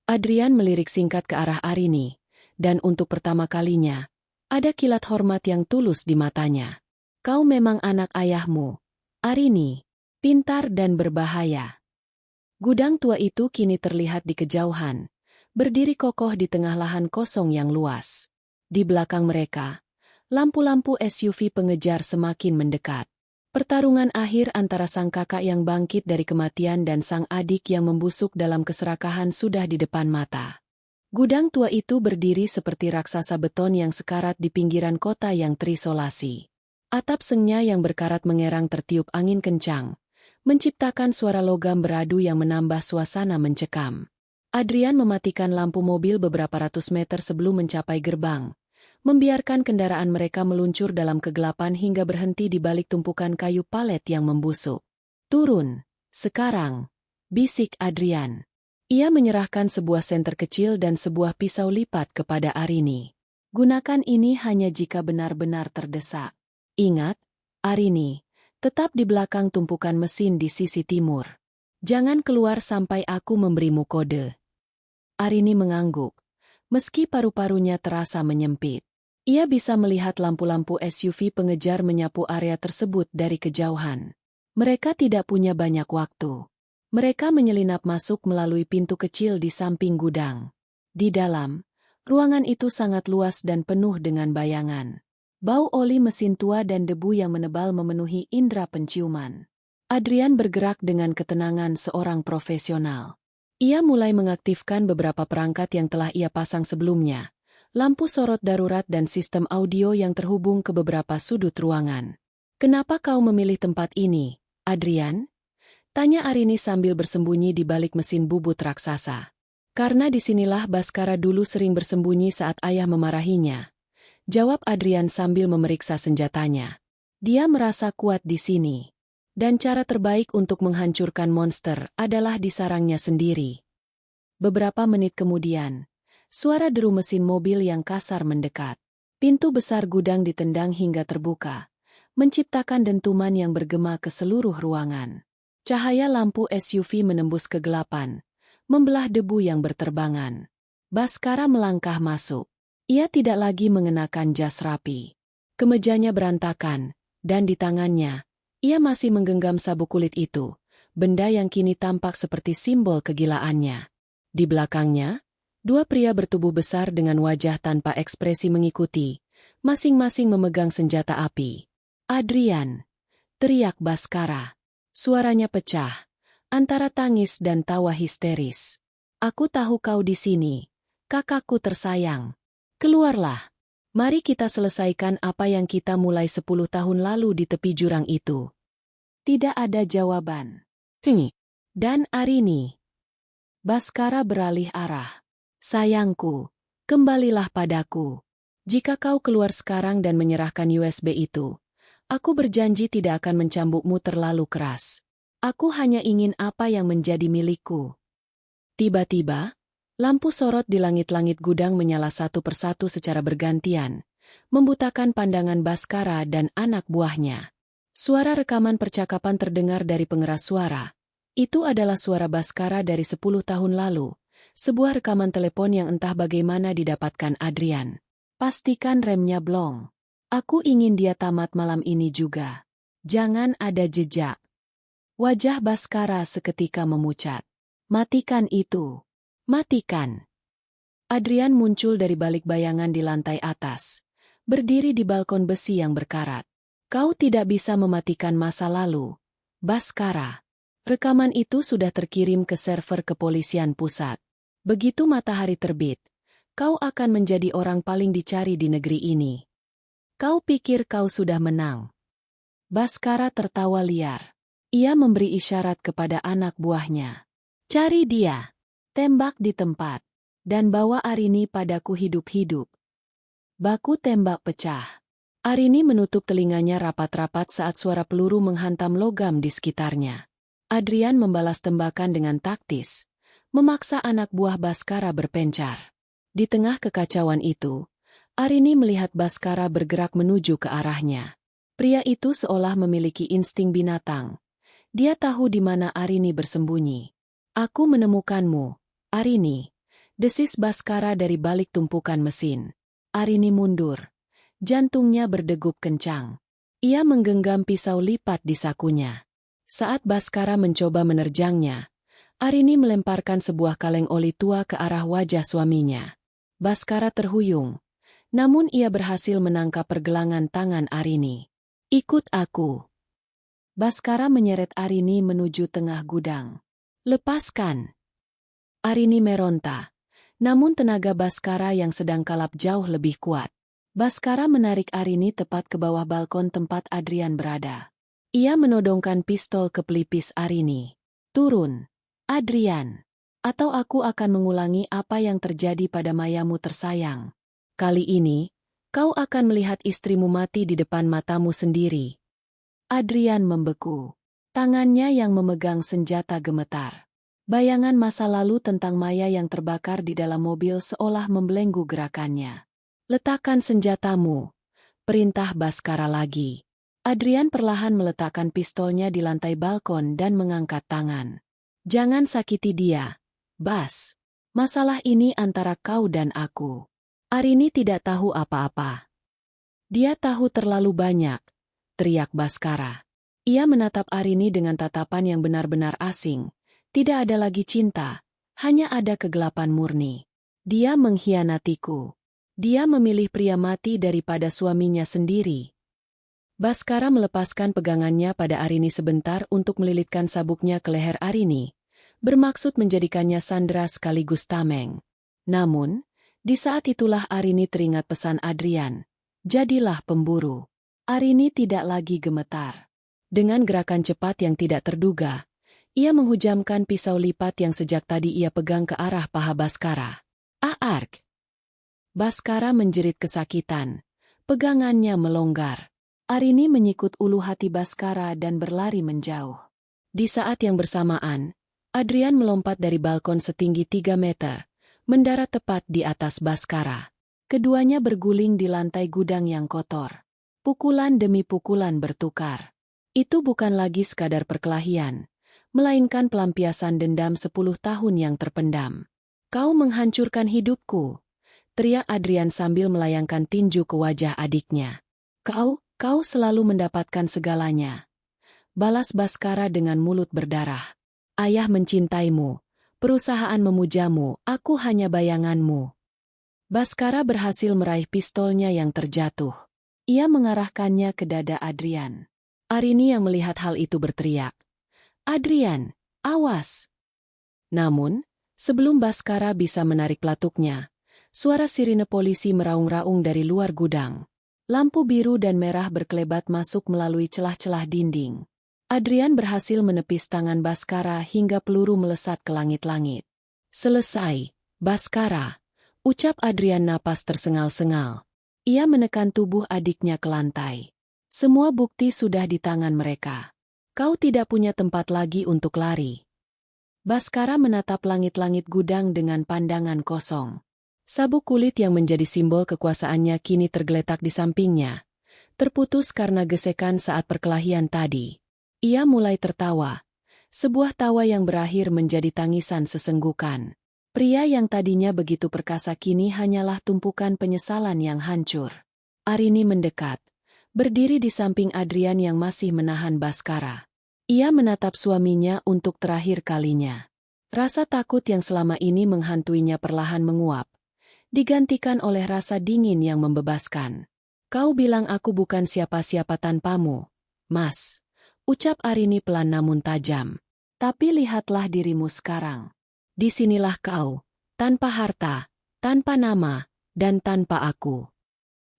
[SPEAKER 1] Adrian melirik singkat ke arah Arini, dan untuk pertama kalinya, ada kilat hormat yang tulus di matanya. Kau memang anak ayahmu, Arini, pintar dan berbahaya. Gudang tua itu kini terlihat di kejauhan, berdiri kokoh di tengah lahan kosong yang luas. Di belakang mereka, lampu-lampu SUV pengejar semakin mendekat. Pertarungan akhir antara sang kakak yang bangkit dari kematian dan sang adik yang membusuk dalam keserakahan sudah di depan mata. Gudang tua itu berdiri seperti raksasa beton yang sekarat di pinggiran kota yang terisolasi. Atap sengnya yang berkarat mengerang tertiup angin kencang, menciptakan suara logam beradu yang menambah suasana mencekam. Adrian mematikan lampu mobil beberapa ratus meter sebelum mencapai gerbang, membiarkan kendaraan mereka meluncur dalam kegelapan hingga berhenti di balik tumpukan kayu palet yang membusuk. "Turun, sekarang," bisik Adrian. Ia menyerahkan sebuah senter kecil dan sebuah pisau lipat kepada Arini. "Gunakan ini hanya jika benar-benar terdesak. Ingat, Arini, tetap di belakang tumpukan mesin di sisi timur. Jangan keluar sampai aku memberimu kode." Arini mengangguk, meski paru-parunya terasa menyempit. Ia bisa melihat lampu-lampu SUV pengejar menyapu area tersebut dari kejauhan. Mereka tidak punya banyak waktu. Mereka menyelinap masuk melalui pintu kecil di samping gudang. Di dalam, ruangan itu sangat luas dan penuh dengan bayangan. Bau oli mesin tua dan debu yang menebal memenuhi indera penciuman. Adrian bergerak dengan ketenangan seorang profesional. Ia mulai mengaktifkan beberapa perangkat yang telah ia pasang sebelumnya. Lampu sorot darurat dan sistem audio yang terhubung ke beberapa sudut ruangan. "Kenapa kau memilih tempat ini, Adrian?" tanya Arini sambil bersembunyi di balik mesin bubut raksasa. "Karena disinilah Baskara dulu sering bersembunyi saat ayah memarahinya," jawab Adrian sambil memeriksa senjatanya. Dia merasa kuat di sini. Dan cara terbaik untuk menghancurkan monster adalah di sarangnya sendiri. Beberapa menit kemudian, suara deru mesin mobil yang kasar mendekat. Pintu besar gudang ditendang hingga terbuka, menciptakan dentuman yang bergema ke seluruh ruangan. Cahaya lampu SUV menembus kegelapan, membelah debu yang berterbangan. Baskara melangkah masuk. Ia tidak lagi mengenakan jas rapi. Kemejanya berantakan, dan di tangannya, ia masih menggenggam sabuk kulit itu, benda yang kini tampak seperti simbol kegilaannya. Di belakangnya, dua pria bertubuh besar dengan wajah tanpa ekspresi mengikuti, masing-masing memegang senjata api. "Adrian!" teriak Baskara. Suaranya pecah, antara tangis dan tawa histeris. "Aku tahu kau di sini, kakakku tersayang. Keluarlah. Mari kita selesaikan apa yang kita mulai 10 tahun lalu di tepi jurang itu." Tidak ada jawaban. "Sini." Dan Arini. Baskara beralih arah. "Sayangku, kembalilah padaku. Jika kau keluar sekarang dan menyerahkan USB itu, aku berjanji tidak akan mencambukmu terlalu keras. Aku hanya ingin apa yang menjadi milikku." Tiba-tiba, lampu sorot di langit-langit gudang menyala satu persatu secara bergantian, membutakan pandangan Baskara dan anak buahnya. Suara rekaman percakapan terdengar dari pengeras suara. Itu adalah suara Baskara dari 10 tahun lalu, sebuah rekaman telepon yang entah bagaimana didapatkan Adrian. "Pastikan remnya blong. Aku ingin dia tamat malam ini juga. Jangan ada jejak." Wajah Baskara seketika memucat. "Matikan itu. Matikan." Adrian muncul dari balik bayangan di lantai atas, berdiri di balkon besi yang berkarat. "Kau tidak bisa mematikan masa lalu, Baskara. Rekaman itu sudah terkirim ke server kepolisian pusat. Begitu matahari terbit, kau akan menjadi orang paling dicari di negeri ini. Kau pikir kau sudah menang?" Baskara tertawa liar. Ia memberi isyarat kepada anak buahnya. "Cari dia. Tembak di tempat. Dan bawa Arini padaku hidup-hidup." Baku tembak pecah. Arini menutup telinganya rapat-rapat saat suara peluru menghantam logam di sekitarnya. Adrian membalas tembakan dengan taktis, memaksa anak buah Baskara berpencar. Di tengah kekacauan itu, Arini melihat Baskara bergerak menuju ke arahnya. Pria itu seolah memiliki insting binatang. Dia tahu di mana Arini bersembunyi. "Aku menemukanmu, Arini," desis Baskara dari balik tumpukan mesin. Arini mundur. Jantungnya berdegup kencang. Ia menggenggam pisau lipat di sakunya. Saat Baskara mencoba menerjangnya, Arini melemparkan sebuah kaleng oli tua ke arah wajah suaminya. Baskara terhuyung. Namun ia berhasil menangkap pergelangan tangan Arini. "Ikut aku." Baskara menyeret Arini menuju tengah gudang. "Lepaskan!" Arini meronta. Namun tenaga Baskara yang sedang kalap jauh lebih kuat. Baskara menarik Arini tepat ke bawah balkon tempat Adrian berada. Ia menodongkan pistol ke pelipis Arini. "Turun, Adrian. Atau aku akan mengulangi apa yang terjadi pada Mayamu tersayang. Kali ini, kau akan melihat istrimu mati di depan matamu sendiri." Adrian membeku. Tangannya yang memegang senjata gemetar. Bayangan masa lalu tentang Maya yang terbakar di dalam mobil seolah membelenggu gerakannya. "Letakkan senjatamu," perintah Baskara lagi. Adrian perlahan meletakkan pistolnya di lantai balkon dan mengangkat tangan. "Jangan sakiti dia, Bas. Masalah ini antara kau dan aku." Arini tidak tahu apa-apa. "Dia tahu terlalu banyak," teriak Baskara. Ia menatap Arini dengan tatapan yang benar-benar asing. Tidak ada lagi cinta, hanya ada kegelapan murni. "Dia mengkhianatiku. Dia memilih pria mati daripada suaminya sendiri." Baskara melepaskan pegangannya pada Arini sebentar untuk melilitkan sabuknya ke leher Arini, bermaksud menjadikannya sandera sekaligus tameng. Namun, di saat itulah Arini teringat pesan Adrian, "Jadilah pemburu." Arini tidak lagi gemetar. Dengan gerakan cepat yang tidak terduga, ia menghujamkan pisau lipat yang sejak tadi ia pegang ke arah paha Baskara. "Ark!" Baskara menjerit kesakitan. Pegangannya melonggar. Arini menyikut ulu hati Baskara dan berlari menjauh. Di saat yang bersamaan, Adrian melompat dari balkon setinggi 3 meter, mendarat tepat di atas Baskara. Keduanya berguling di lantai gudang yang kotor. Pukulan demi pukulan bertukar. Itu bukan lagi sekadar perkelahian, melainkan pelampiasan dendam 10 tahun yang terpendam. "Kau menghancurkan hidupku," teriak Adrian sambil melayangkan tinju ke wajah adiknya. Kau selalu mendapatkan segalanya," balas Baskara dengan mulut berdarah. "Ayah mencintaimu, perusahaan memujamu, aku hanya bayanganmu." Baskara berhasil meraih pistolnya yang terjatuh. Ia mengarahkannya ke dada Adrian. Arini yang melihat hal itu berteriak, "Adrian, awas!" Namun, sebelum Baskara bisa menarik pelatuknya, suara sirine polisi meraung-raung dari luar gudang. Lampu biru dan merah berkelebat masuk melalui celah-celah dinding. Adrian berhasil menepis tangan Baskara hingga peluru melesat ke langit-langit. "Selesai, Baskara," ucap Adrian napas tersengal-sengal. Ia menekan tubuh adiknya ke lantai. "Semua bukti sudah di tangan mereka. Kau tidak punya tempat lagi untuk lari." Baskara menatap langit-langit gudang dengan pandangan kosong. Sabuk kulit yang menjadi simbol kekuasaannya kini tergeletak di sampingnya. Terputus karena gesekan saat perkelahian tadi. Ia mulai tertawa. Sebuah tawa yang berakhir menjadi tangisan sesenggukan. Pria yang tadinya begitu perkasa kini hanyalah tumpukan penyesalan yang hancur. Arini mendekat, berdiri di samping Adrian yang masih menahan Baskara. Ia menatap suaminya untuk terakhir kalinya. Rasa takut yang selama ini menghantuinya perlahan menguap, digantikan oleh rasa dingin yang membebaskan. "Kau bilang aku bukan siapa-siapa tanpamu, Mas," ucap Arini pelan namun tajam. "Tapi lihatlah dirimu sekarang. Disinilah kau, tanpa harta, tanpa nama, dan tanpa aku."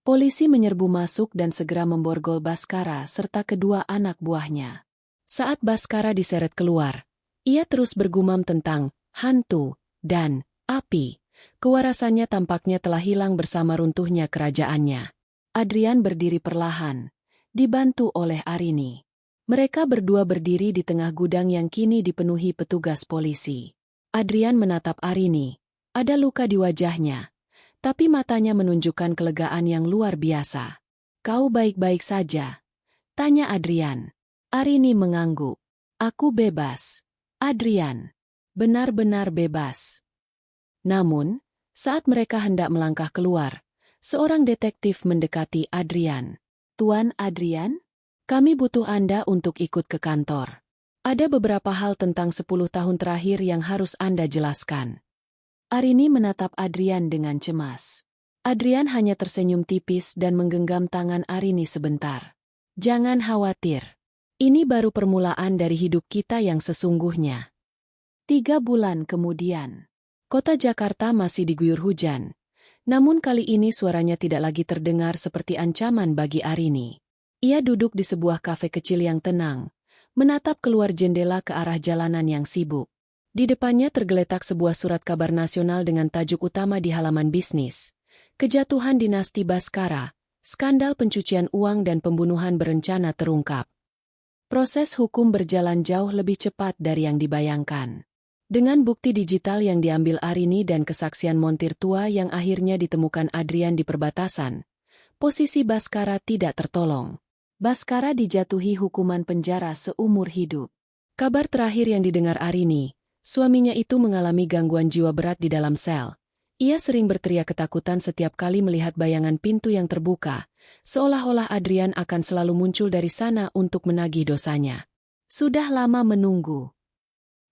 [SPEAKER 1] Polisi menyerbu masuk dan segera memborgol Baskara serta kedua anak buahnya. Saat Baskara diseret keluar, ia terus bergumam tentang hantu dan api. Kewarasannya tampaknya telah hilang bersama runtuhnya kerajaannya. Adrian berdiri perlahan, dibantu oleh Arini. Mereka berdua berdiri di tengah gudang yang kini dipenuhi petugas polisi. Adrian menatap Arini. Ada luka di wajahnya, Tapi matanya menunjukkan kelegaan yang luar biasa. "Kau baik-baik saja?" tanya Adrian. Arini mengangguk. "Aku bebas, Adrian. Benar-benar bebas." Namun, saat mereka hendak melangkah keluar, seorang detektif mendekati Adrian. "Tuan Adrian, kami butuh Anda untuk ikut ke kantor. Ada beberapa hal tentang 10 tahun terakhir yang harus Anda jelaskan." Arini menatap Adrian dengan cemas. Adrian hanya tersenyum tipis dan menggenggam tangan Arini sebentar. "Jangan khawatir. Ini baru permulaan dari hidup kita yang sesungguhnya." 3 bulan kemudian, kota Jakarta masih diguyur hujan. Namun kali ini suaranya tidak lagi terdengar seperti ancaman bagi Arini. Ia duduk di sebuah kafe kecil yang tenang, menatap keluar jendela ke arah jalanan yang sibuk. Di depannya tergeletak sebuah surat kabar nasional dengan tajuk utama di halaman bisnis. "Kejatuhan dinasti Baskara, skandal pencucian uang dan pembunuhan berencana terungkap." Proses hukum berjalan jauh lebih cepat dari yang dibayangkan. Dengan bukti digital yang diambil Arini dan kesaksian montir tua yang akhirnya ditemukan Adrian di perbatasan, posisi Baskara tidak tertolong. Baskara dijatuhi hukuman penjara seumur hidup. Kabar terakhir yang didengar Arini, suaminya itu mengalami gangguan jiwa berat di dalam sel. Ia sering berteriak ketakutan setiap kali melihat bayangan pintu yang terbuka, seolah-olah Adrian akan selalu muncul dari sana untuk menagih dosanya. Sudah lama menunggu.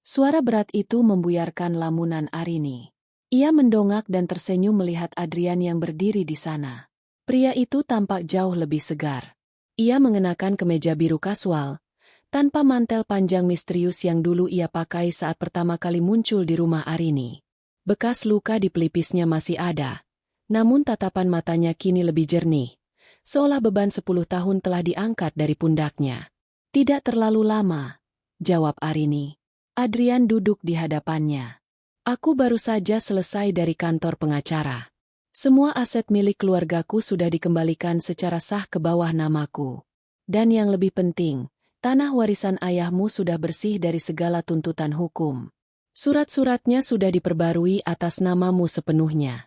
[SPEAKER 1] Suara berat itu membuyarkan lamunan Arini. Ia mendongak dan tersenyum melihat Adrian yang berdiri di sana. Pria itu tampak jauh lebih segar. Ia mengenakan kemeja biru kasual, tanpa mantel panjang misterius yang dulu ia pakai saat pertama kali muncul di rumah Arini. Bekas luka di pelipisnya masih ada, namun tatapan matanya kini lebih jernih, seolah beban 10 tahun telah diangkat dari pundaknya. "Tidak terlalu lama," jawab Arini. Adrian duduk di hadapannya. "Aku baru saja selesai dari kantor pengacara. Semua aset milik keluargaku sudah dikembalikan secara sah ke bawah namaku. Dan yang lebih penting, tanah warisan ayahmu sudah bersih dari segala tuntutan hukum. Surat-suratnya sudah diperbarui atas namamu sepenuhnya."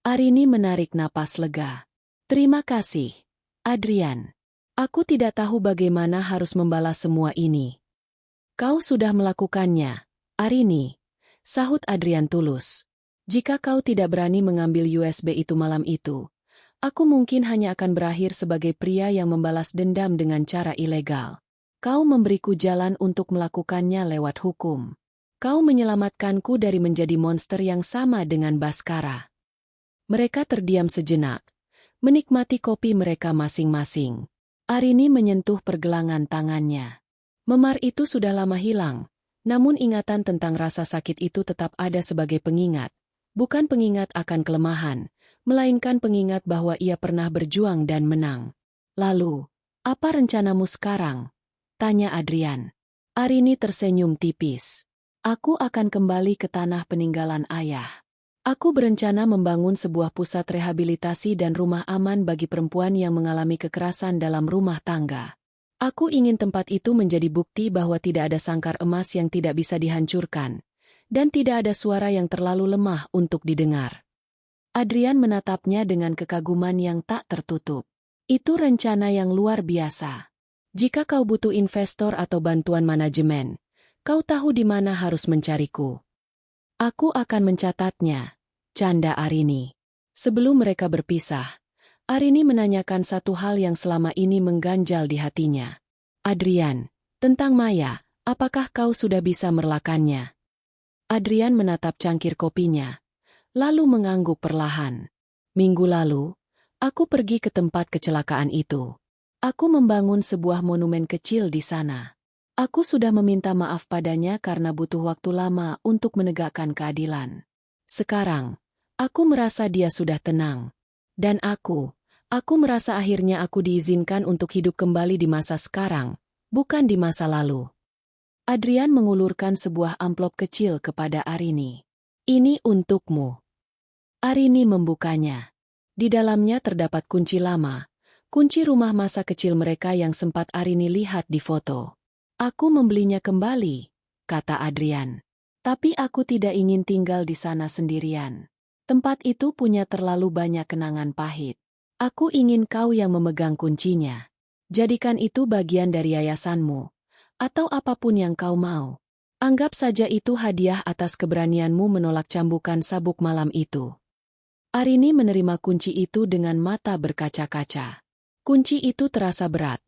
[SPEAKER 1] Arini menarik napas lega. "Terima kasih, Adrian. Aku tidak tahu bagaimana harus membalas semua ini." "Kau sudah melakukannya, Arini," sahut Adrian tulus. "Jika kau tidak berani mengambil USB itu malam itu, aku mungkin hanya akan berakhir sebagai pria yang membalas dendam dengan cara ilegal. Kau memberiku jalan untuk melakukannya lewat hukum. Kau menyelamatkanku dari menjadi monster yang sama dengan Baskara." Mereka terdiam sejenak, menikmati kopi mereka masing-masing. Arini menyentuh pergelangan tangannya. Memar itu sudah lama hilang, namun ingatan tentang rasa sakit itu tetap ada sebagai pengingat. Bukan pengingat akan kelemahan, melainkan pengingat bahwa ia pernah berjuang dan menang. "Lalu, apa rencanamu sekarang?" tanya Adrian. Arini tersenyum tipis. "Aku akan kembali ke tanah peninggalan ayah. Aku berencana membangun sebuah pusat rehabilitasi dan rumah aman bagi perempuan yang mengalami kekerasan dalam rumah tangga. Aku ingin tempat itu menjadi bukti bahwa tidak ada sangkar emas yang tidak bisa dihancurkan, dan tidak ada suara yang terlalu lemah untuk didengar." Adrian menatapnya dengan kekaguman yang tak tertutup. "Itu rencana yang luar biasa. Jika kau butuh investor atau bantuan manajemen, kau tahu di mana harus mencariku." "Aku akan mencatatnya," canda Arini. Sebelum mereka berpisah, Arini menanyakan satu hal yang selama ini mengganjal di hatinya. "Adrian, tentang Maya, apakah kau sudah bisa merelakannya?" Adrian menatap cangkir kopinya, lalu mengangguk perlahan. "Minggu lalu, aku pergi ke tempat kecelakaan itu. Aku membangun sebuah monumen kecil di sana. Aku sudah meminta maaf padanya karena butuh waktu lama untuk menegakkan keadilan. Sekarang, aku merasa dia sudah tenang. Dan aku merasa akhirnya aku diizinkan untuk hidup kembali di masa sekarang, bukan di masa lalu." Adrian mengulurkan sebuah amplop kecil kepada Arini. "Ini untukmu." Arini membukanya. Di dalamnya terdapat kunci lama, kunci rumah masa kecil mereka yang sempat Arini lihat di foto. "Aku membelinya kembali," kata Adrian. "Tapi aku tidak ingin tinggal di sana sendirian. Tempat itu punya terlalu banyak kenangan pahit. Aku ingin kau yang memegang kuncinya. Jadikan itu bagian dari yayasanmu. Atau apapun yang kau mau. Anggap saja itu hadiah atas keberanianmu menolak cambukan sabuk malam itu. Arini menerima kunci itu dengan mata berkaca-kaca. Kunci itu terasa berat,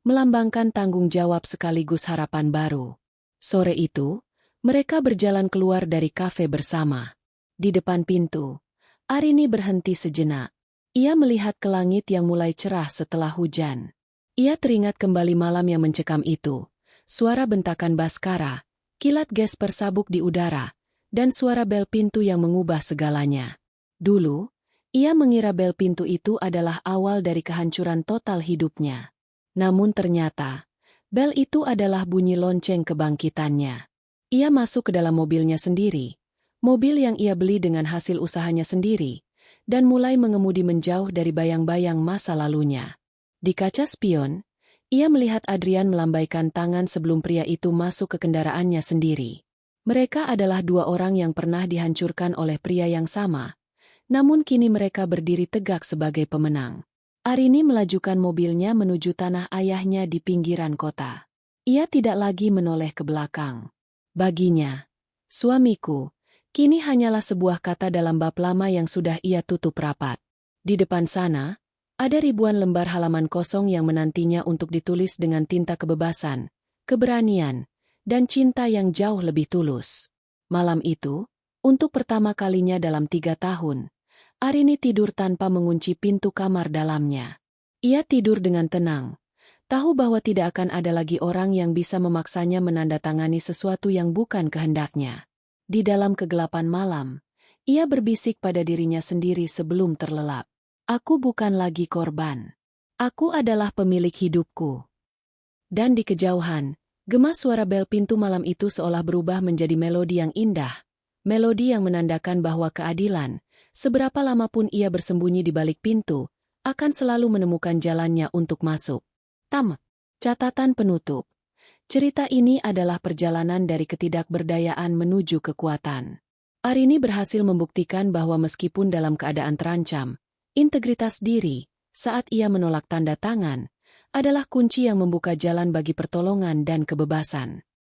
[SPEAKER 1] melambangkan tanggung jawab sekaligus harapan baru. Sore itu, mereka berjalan keluar dari kafe bersama. Di depan pintu, Arini berhenti sejenak. Ia melihat ke langit yang mulai cerah setelah hujan. Ia teringat kembali malam yang mencekam itu. Suara bentakan Baskara, kilat gesper sabuk di udara, dan suara bel pintu yang mengubah segalanya. Dulu, ia mengira bel pintu itu adalah awal dari kehancuran total hidupnya. Namun ternyata, bel itu adalah bunyi lonceng kebangkitannya. Ia masuk ke dalam mobilnya sendiri, mobil yang ia beli dengan hasil usahanya sendiri, dan mulai mengemudi menjauh dari bayang-bayang masa lalunya. Di kaca spion, ia melihat Adrian melambaikan tangan sebelum pria itu masuk ke kendaraannya sendiri. Mereka adalah dua orang yang pernah dihancurkan oleh pria yang sama, namun kini mereka berdiri tegak sebagai pemenang. Arini melajukan mobilnya menuju tanah ayahnya di pinggiran kota. Ia tidak lagi menoleh ke belakang. Baginya, suamiku, kini hanyalah sebuah kata dalam bab lama yang sudah ia tutup rapat. Di depan sana, ada ribuan lembar halaman kosong yang menantinya untuk ditulis dengan tinta kebebasan, keberanian, dan cinta yang jauh lebih tulus. Malam itu, untuk pertama kalinya dalam 3 tahun, Arini tidur tanpa mengunci pintu kamar dalamnya. Ia tidur dengan tenang, tahu bahwa tidak akan ada lagi orang yang bisa memaksanya menandatangani sesuatu yang bukan kehendaknya. Di dalam kegelapan malam, ia berbisik pada dirinya sendiri sebelum terlelap. Aku bukan lagi korban. Aku adalah pemilik hidupku. Dan di kejauhan, gemas suara bel pintu malam itu seolah berubah menjadi melodi yang indah. Melodi yang menandakan bahwa keadilan, seberapa lama pun ia bersembunyi di balik pintu, akan selalu menemukan jalannya untuk masuk. Catatan penutup. Cerita ini adalah perjalanan dari ketidakberdayaan menuju kekuatan. Arini berhasil membuktikan bahwa meskipun dalam keadaan terancam, integritas diri, saat ia menolak tanda tangan, adalah kunci yang membuka jalan bagi pertolongan dan kebebasan.